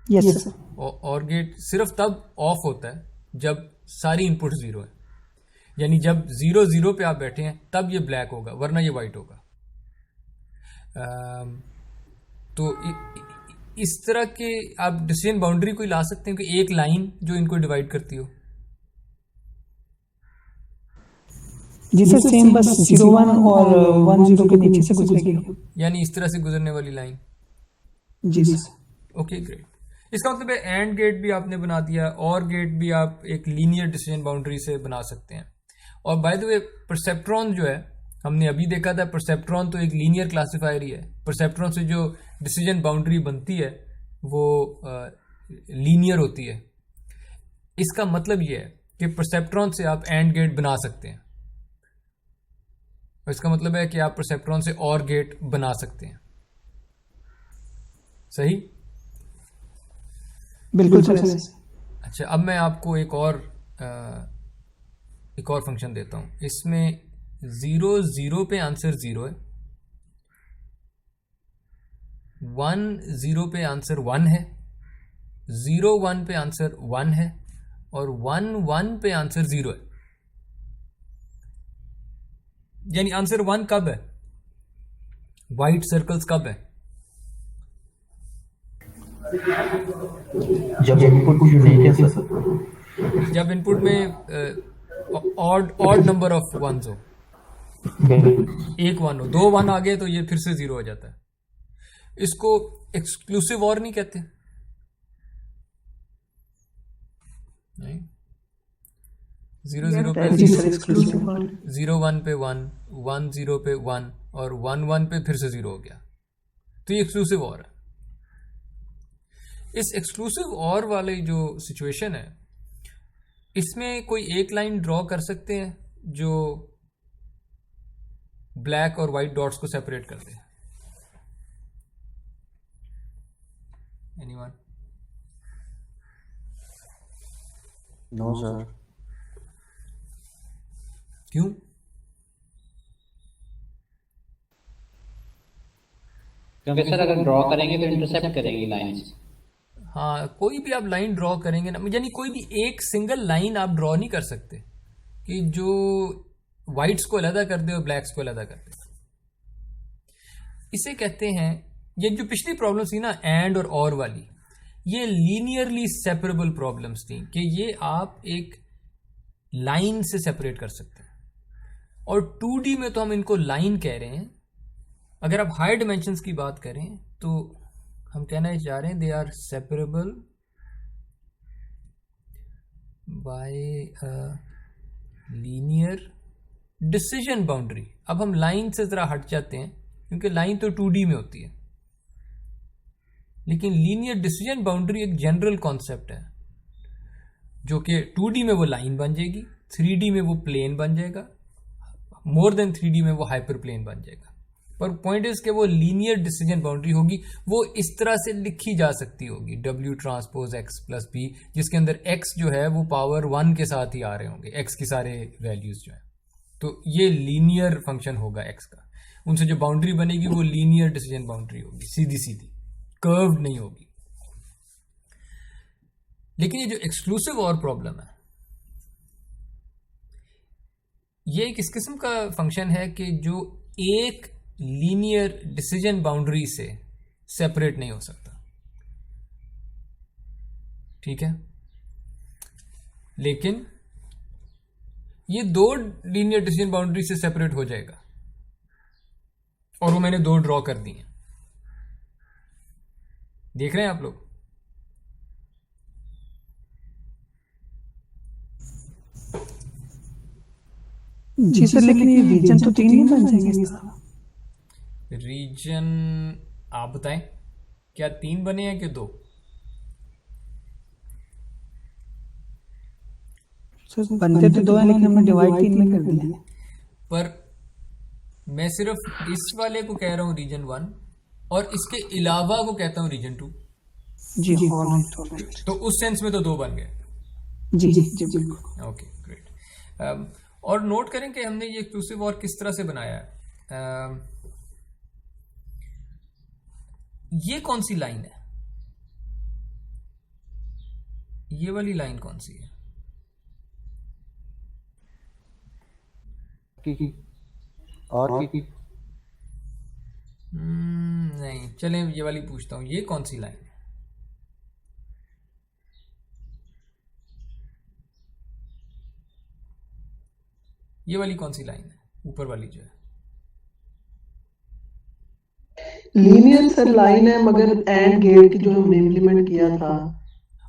यस सर। और गेट सिर्फ तब ऑफ होता है जब सारी इनपुट 0 है, यानी जब 0 0 पे आप बैठे हैं तब ये ब्लैक होगा, वरना ये वाइट होगा। तो इस तरह के आप डिसीजन बाउंड्री कोई ला सकते हैं कि एक लाइन जो इनको डिवाइड करती हो। जी सर, सेम बस 0 1 और 1 0 के नीचे से गुजरेगी, यानी इस तरह से गुजरने वाली लाइन। जी सर। Okay great. इसका मतलब है एंड गेट भी आपने बना दिया, और गेट भी आप एक लीनियर डिसीजन बाउंड्री से बना सकते हैं। और बाय द वे परसेप्ट्रॉन जो है, हमने अभी देखा था, परसेप्ट्रॉन तो एक लीनियर क्लासिफायर ही है। परसेप्ट्रॉन से जो डिसीजन बाउंड्री बनती है वो लीनियर होती है। इसका मतलब ये है कि परसेप्ट्रॉन से आप एंड गेट बना सकते हैं, और इसका मतलब है कि आप परसेप्ट्रॉन से और गेट बना सकते हैं। सही? बिल्कुल सर। अच्छा, अब मैं आपको एक और फंक्शन देता हूं। इसमें 0 0 पे आंसर 0 है, 1 0 पे आंसर 1 है, 0 1 पे आंसर 1 है, और 1 1 पे आंसर 0 है। यानी आंसर 1 कब है? वाइट सर्कल्स कब है? जब इनपुट नहीं है सर, जब इनपुट में ऑड नंबर ऑफ वंस हो, एक 1 हो, 2 1 आ गए तो ये फिर से 0 हो जाता है। इसको एक्सक्लूसिव और नहीं कहते, नहीं? 0 0 पे 0 1 पे 1, 1 0 पे 1, और 1 1 पे फिर से 0 हो गया, तो ये एक्सक्लूसिव और है। इस एक्सक्लूसिव और वाली जो सिचुएशन है, इसमें कोई एक लाइन ड्रॉ कर सकते हैं जो ब्लैक और वाइट डॉट्स को सेपरेट कर दे? एनीवन? No sir. क्यों? क्योंकि सर अगर ड्रॉ करेंगे तो इंटरसेप्ट करेंगी लाइंस। हाँ, कोई भी आप लाइन ड्रॉ करेंगे ना, यानी कोई भी एक सिंगल लाइन आप ड्रॉ नहीं कर सकते कि जो वाइट्स को अलग कर दे और ब्लैक्स को अलग कर दे। इसे कहते हैं, ये जो पिछली प्रॉब्लम्स थी ना एंड और वाली, ये लीनियरली सेपरेबल प्रॉब्लम्स थी कि ये आप एक लाइन से सेपरेट कर सकते हैं। और 2D में तो हम इनको लाइन कह रहे हैं। अगर आप हाई डिमेंशंस की बात करें तो हम कहना चाह रहे हैं they are separable by linear decision boundary. अब हम लाइन से जरा हट जाते हैं क्योंकि लाइन तो 2D में होती है, लेकिन लीनियर डिसीजन बाउंड्री एक जनरल कॉन्सेप्ट है जो कि 2D में वो लाइन बन जाएगी, 3D में वो प्लेन बन जाएगा, मोर देन 3D में वो हाइपर प्लेन बन जाएगा। पर पॉइंट इज कि वो लीनियर डिसीजन बाउंड्री होगी, वो इस तरह से लिखी जा सकती होगी W transpose X plus B, जिसके अंदर X जो है वो पावर 1 के साथ ही आ रहे होंगे, X की सारे वैल्यूज जो है। तो ये लीनियर फंक्शन होगा X का। उनसे जो बाउंड्री बनेगी वो लीनियर डिसीजन बाउंड्री होगी, सीधी सीधी, कर्व्ड नहीं होगी। लेकिन ये जो एक्सक्लूसिव और प्रॉब्लम है, ये एक इस किस्म का फंक्शन है कि जो एक लीनियर डिसीजन बाउंड्री से सेपरेट नहीं हो सकता, ठीक है? लेकिन ये 2 लीनियर डिसीजन बाउंड्री से सेपरेट हो जाएगा, और वो मैंने 2 ड्रॉ कर दी हैं। देख रहे हैं आप लोग? जी सर, लेकिन ये रीजन तो 3 नहीं बन जाएंगे इसका? रीजन आप बताएं, क्या 3 बने हैं कि 2? सर बनते तो 2 हैं, लेकिन हमने डिवाइड 3 में कर दिया। पर मैं सिर्फ इस वाले को कह रहा हूं रीजन 1, और इसके अलावा को कहता हूँ रीजन 2। जी ऑलराइट तो उस सेंस में तो 2 बन गए। जी जी जी बिल्कुल। Okay great. और नोट करें कि हमने ये एक्सक्लूसिव और किस तरह से बनाया है। ये कौन सी लाइन है? ये वाली लाइन कौन सी है? और नहीं, चलें ये वाली पूछता हूं, ये कौन सी लाइन है? ये वाली कौन सी लाइन है? ऊपर वाली जो है लीनियर सर लाइन है, मगर एंड गेट जो हमने इम्प्लीमेंट किया था।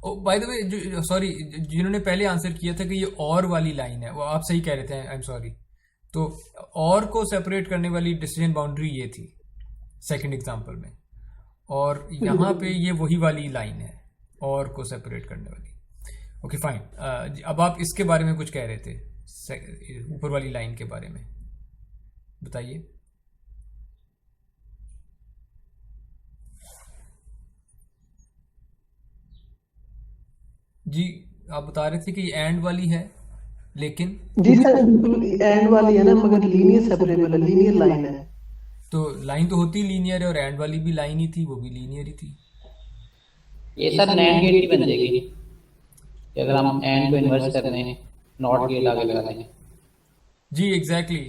ओ बाय द वे, जो सॉरी, जिन्होंने पहले आंसर किया था कि ये और वाली लाइन है, वो आप सही कह रहे थे, आई एम सॉरी। तो और को सेपरेट करने वाली डिसीजन बाउंड्री ये थी सेकंड एग्जांपल में, और यहाँ पे ये वही वाली लाइन है और को सेपरेट करने वाली। Okay fine. अब आप इसके बारे में कुछ कह रहे थे, ऊपर वाली लाइन के बारे में बताइए। जी आप बता रहे थे कि ये एंड वाली है, लेकिन जी सर बिल्कुल एंड वाली है ना, मगर लीनियर सेपरेबल है, लीनियर लाइन है। तो लाइन तो होती लीनियर है, और एंड वाली भी लाइन ही थी, वो भी लीनियर ही थी। ये सर नैंड गेट ही बन जाएगी कि अगर हम एंड को इन्वर्स कर दें, नॉट गेट आगे लगा दें। जी एग्जैक्टली।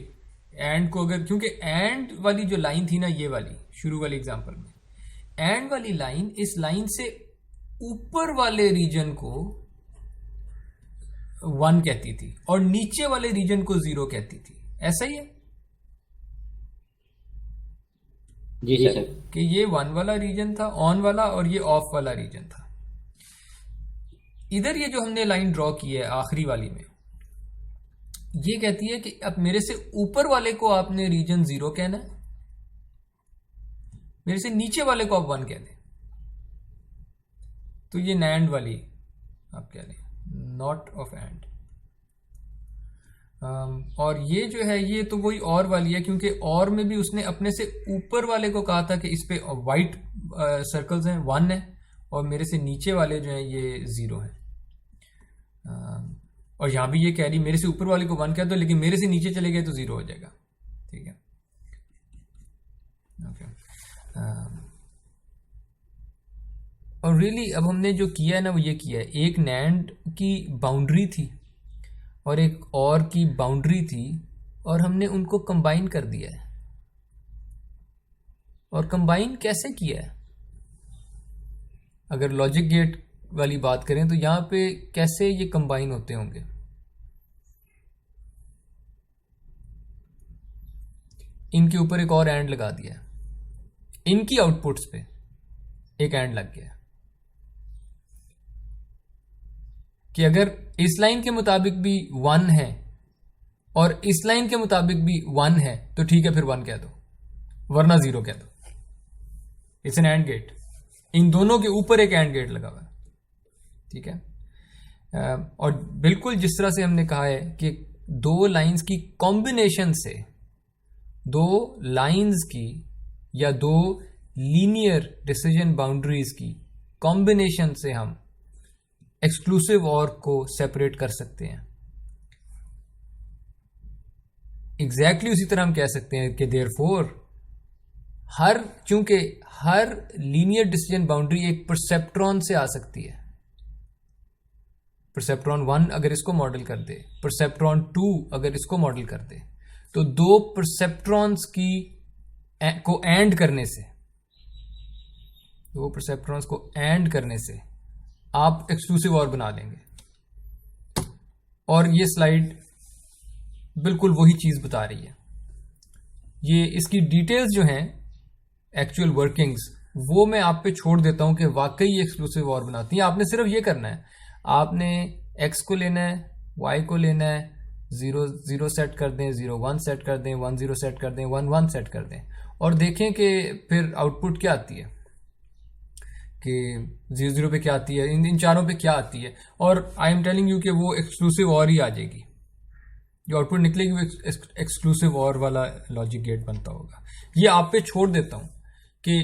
एंड को अगर, क्योंकि एंड वाली जो लाइन थी ना, ये वाली शुरू वाले एग्जांपल में, एंड वाली लाइन इस लाइन से ऊपर वाले रीजन को 1 कहती थी और नीचे वाले रीजन को 0 कहती थी। ऐसा ही है जी सर, कि ये 1 वाला रीजन था, ऑन वाला, और ये ऑफ वाला रीजन था। इधर ये जो हमने लाइन ड्रॉ की है आखिरी वाली में, ये कहती है कि अब मेरे से ऊपर वाले को आपने रीजन 0 कहना है, मेरे से नीचे वाले को आप 1 कह दें। तो ये नैंड वाली आप कह दें, नॉट ऑफ एंड। और ये जो है, ये तो वही और वाली है, क्योंकि और में भी उसने अपने से ऊपर वाले को कहा था कि इस पे वाइट सर्कल्स हैं, 1 है, और मेरे से नीचे वाले जो हैं ये 0 हैं। और यहां भी ये कह रही मेरे से ऊपर वाले को 1 कह दो, लेकिन मेरे से नीचे चले गए तो 0 हो जाएगा। ठीक है, ओके। और रियली अब हमने जो किया है ना, वो ये किया है, एक नैंड की बाउंड्री थी और एक और की बाउंड्री थी, और हमने उनको कंबाइन कर दिया है। और कंबाइन कैसे किया है? अगर लॉजिक गेट वाली बात करें तो यहां पे कैसे ये कंबाइन होते होंगे? इनके ऊपर एक और एंड लगा दिया, इनकी आउटपुट्स पे एक एंड लग गया कि अगर इस लाइन के मुताबिक भी 1 है और इस लाइन के मुताबिक भी 1 है तो ठीक है, फिर 1 कह दो, वरना 0 कह दो। It's an and gate. इन दोनों के ऊपर एक एंड गेट लगा हुआ है। ठीक है। और बिल्कुल जिस तरह से हमने कहा है कि 2 लाइंस की कॉम्बिनेशन से, 2 लाइंस की या 2 लीनियर डिसीजन बाउंड्रीज की कॉम्बिनेशन से हम एक्सक्लूसिव और को सेपरेट कर सकते हैं। एग्जैक्टली उसी तरह हम कह सकते हैं कि देयरफॉर चूंकि हर लीनियर डिसीजन बाउंड्री एक परसेप्ट्रॉन से आ सकती है। परसेप्ट्रॉन 1 अगर इसको मॉडल कर दे, परसेप्ट्रॉन 2 अगर इसको मॉडल कर दे, तो 2 परसेप्ट्रॉन्स को एंड करने से, 2 परसेप्ट्रॉन्स को एंड करने से आप एक्सक्लूसिव और बना देंगे। और ये स्लाइड बिल्कुल वही चीज बता रही है। ये इसकी डिटेल्स जो हैं, एक्चुअल वर्किंग्स, वो मैं आप पे छोड़ देता हूं कि वाकई एक्सक्लूसिव और बनाती हैं। आपने सिर्फ ये करना है, आपने x को लेना है, y को लेना है, 0 0 सेट कर दें, 0 1 सेट कर दें, 1 0 सेट कर दें, 1 1 सेट कर दें, और देखें कि फिर आउटपुट क्या आती है, कि 0 0 पे क्या आती है, इन चारों पे क्या आती है। और आई एम टेलिंग यू कि वो एक्सक्लूसिव और ही आ जाएगी, जो आउटपुट निकलेगी वो एक्सक्लूसिव और वाला लॉजिक गेट बनता होगा। ये आप पे छोड़ देता हूं कि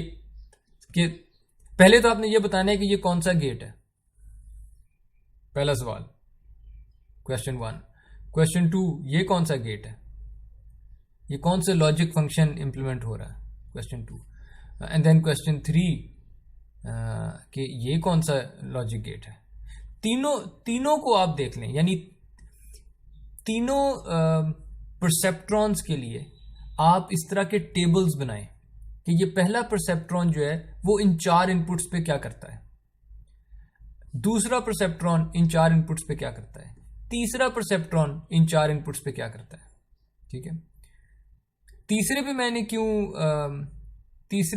कि पहले तो आपने ये बताना है कि ये कौन सा गेट है, पहला सवाल, क्वेश्चन 1। क्वेश्चन 2, ये कौन सा गेट है, ये कौन सा लॉजिक फंक्शन इंप्लीमेंट हो रहा है, क्वेश्चन 2। एंड देन क्वेश्चन 3 कि ये कौन सा लॉजिक गेट है। तीनों को आप देख लें, यानी तीनों परसेप्ट्रॉन्स के लिए आप इस तरह के टेबल्स बनाएं कि ये पहला परसेप्ट्रॉन जो है वो इन 4 इनपुट्स पे क्या करता है, दूसरा परसेप्ट्रॉन इन 4 इनपुट्स पे क्या करता है, तीसरा परसेप्ट्रॉन इन 4 इनपुट्स पे क्या करता है। ठीक है, तीसरे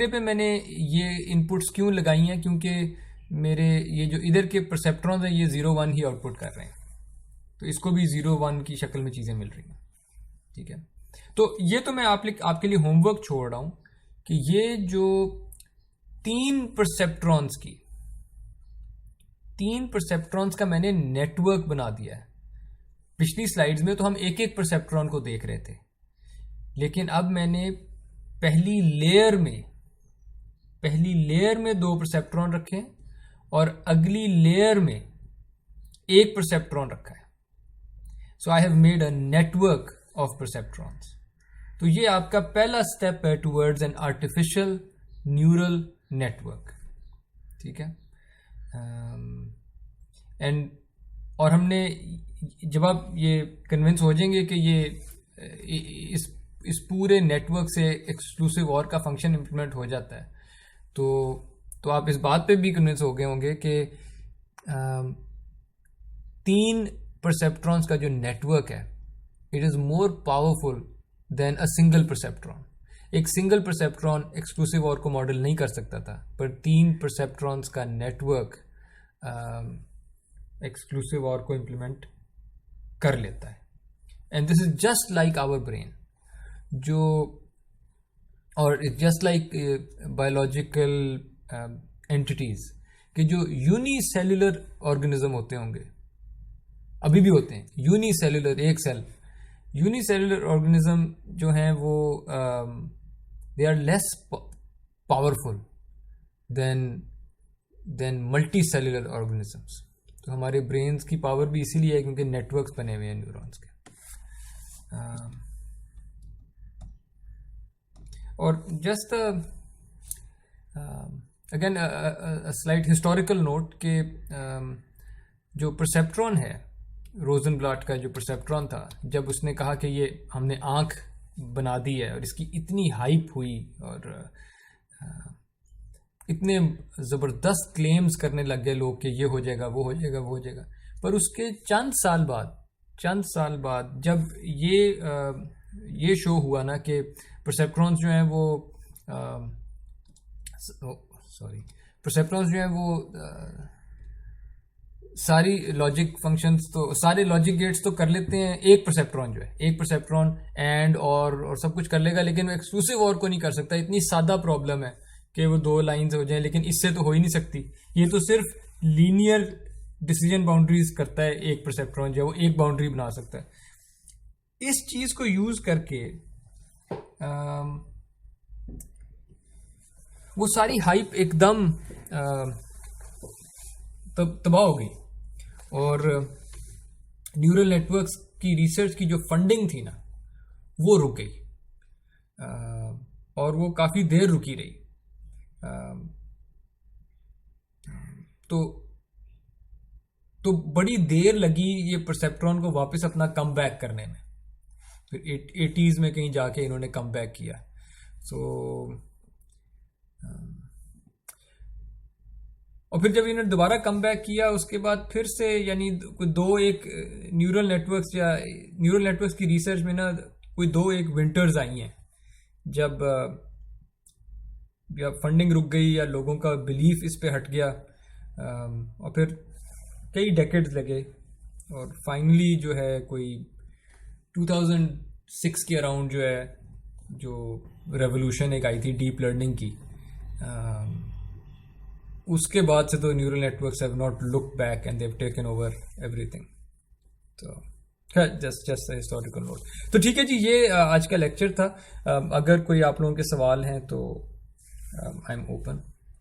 पे मैंने ये इनपुट्स क्यों लगाई हैं, क्योंकि मेरे ये जो इधर के परसेप्ट्रॉन्स हैं ये 0 1 ही आउटपुट कर रहे हैं, तो इसको भी 0 1 की शक्ल में चीज़ें मिल रही हैं। ठीक है, तो ये तो मैं आपके लिए होमवर्क छोड़ रहा हूं कि ये जो 3 परसेप्ट्रॉन्स का मैंने नेटवर्क बना दिया है। पिछली स्लाइड्स में तो हम एक एक परसेप्ट्रॉन को देख रहे थे, लेकिन अब मैंने पहली लेयर में 2 परसेप्ट्रॉन रखे हैं और अगली लेयर में 1 परसेप्ट्रॉन रखा है। So I have made a network of perceptrons. तो ये आपका पहला स्टेप है towards an artificial neural network. ठीक है, और हमने जब आप ये कन्विंस हो जाएंगे कि ये इस पूरे नेटवर्क से एक्सक्लूसिव और का फंक्शन इंप्लीमेंट हो जाता है, तो आप इस बात पे भी कन्विंस हो गए होंगे कि 3 परसेप्ट्रॉन्स का जो नेटवर्क है it is more powerful than a single perceptron. एक सिंगल परसेप्ट्रॉन एक्सक्लूसिव और को मॉडल नहीं कर सकता था, पर 3 परसेप्ट्रॉन्स का नेटवर्क एक्सक्लूसिव और को इम्प्लीमेंट कर लेता है। And this is just like our brain, जो और it's just like biological entities कि जो यूनिसेल्युलर ऑर्गेनिज्म होते होंगे, अभी भी होते हैं यूनिसेल्युलर, एक सेल। यूनिसेल्युलर ऑर्गेनिज्म जो हैं वो they are less powerful than multi cellular organisms. तो हमारे ब्रेन्स की पावर भी इसीलिए है क्योंकि नेटवर्क्स बने हुए हैं न्यूरॉन्स के। और just again slide historical note के जो परसेप्ट्रॉन है, रोजनब्लाट का जो परसेप्ट्रॉन था, जब उसने कहा कि ये हमने आँख बना दी है और इसकी इतनी हाइप हुई और इतने ज़बरदस्त क्लेम्स करने लग गए लोग कि ये हो जाएगा, वो हो जाएगा, वो हो जाएगा। पर उसके चंद साल बाद जब ये शो हुआ ना कि परसेप्ट्रॉन्स जो हैं वो सारी लॉजिक फंक्शंस तो सारे लॉजिक गेट्स तो कर लेते हैं, एक परसेप्ट्रॉन एंड और सब कुछ कर लेगा, लेकिन वो एक्सक्लूसिव और को नहीं कर सकता। इतनी सादा प्रॉब्लम है कि वो 2 लाइन्स हो जाए, लेकिन इससे तो हो ही नहीं सकती। ये तो सिर्फ लीनियर डिसीजन बाउंड्रीज करता है एक परसेप्ट्रॉन, जो वो एक बाउंड्री बना सकता है। इस चीज को यूज करके वो सारी हाइप एकदम तबाह हो गई और न्यूरल नेटवर्क्स की रिसर्च की जो फंडिंग थी ना वो रुक गई, और वो काफ़ी देर रुकी रही। तो बड़ी देर लगी ये परसेप्ट्रॉन को वापस अपना कम बैक करने में। फिर 80s में कहीं जाके इन्होंने कम बैक किया। और फिर जब इन्होंने दोबारा कम बैक किया उसके बाद फिर से यानी कोई न्यूरल नेटवर्क्स की रिसर्च में ना कोई 2-1 विंटर्स आई हैं जब या फंडिंग रुक गई या लोगों का बिलीफ इस पे हट गया, और फिर कई डेकेड्स लगे और फाइनली जो है कोई 2006 के अराउंड जो है जो रेवोल्यूशन एक आई थी डीप लर्निंग की, उसके बाद से तो neural networks have not look back and they have taken over everything. तो जस्ट हिस्टोरिकल नोट। तो ठीक है जी, ये आज का लेक्चर था। अगर कोई आप लोगों के सवाल हैं तो आई एम ओपन।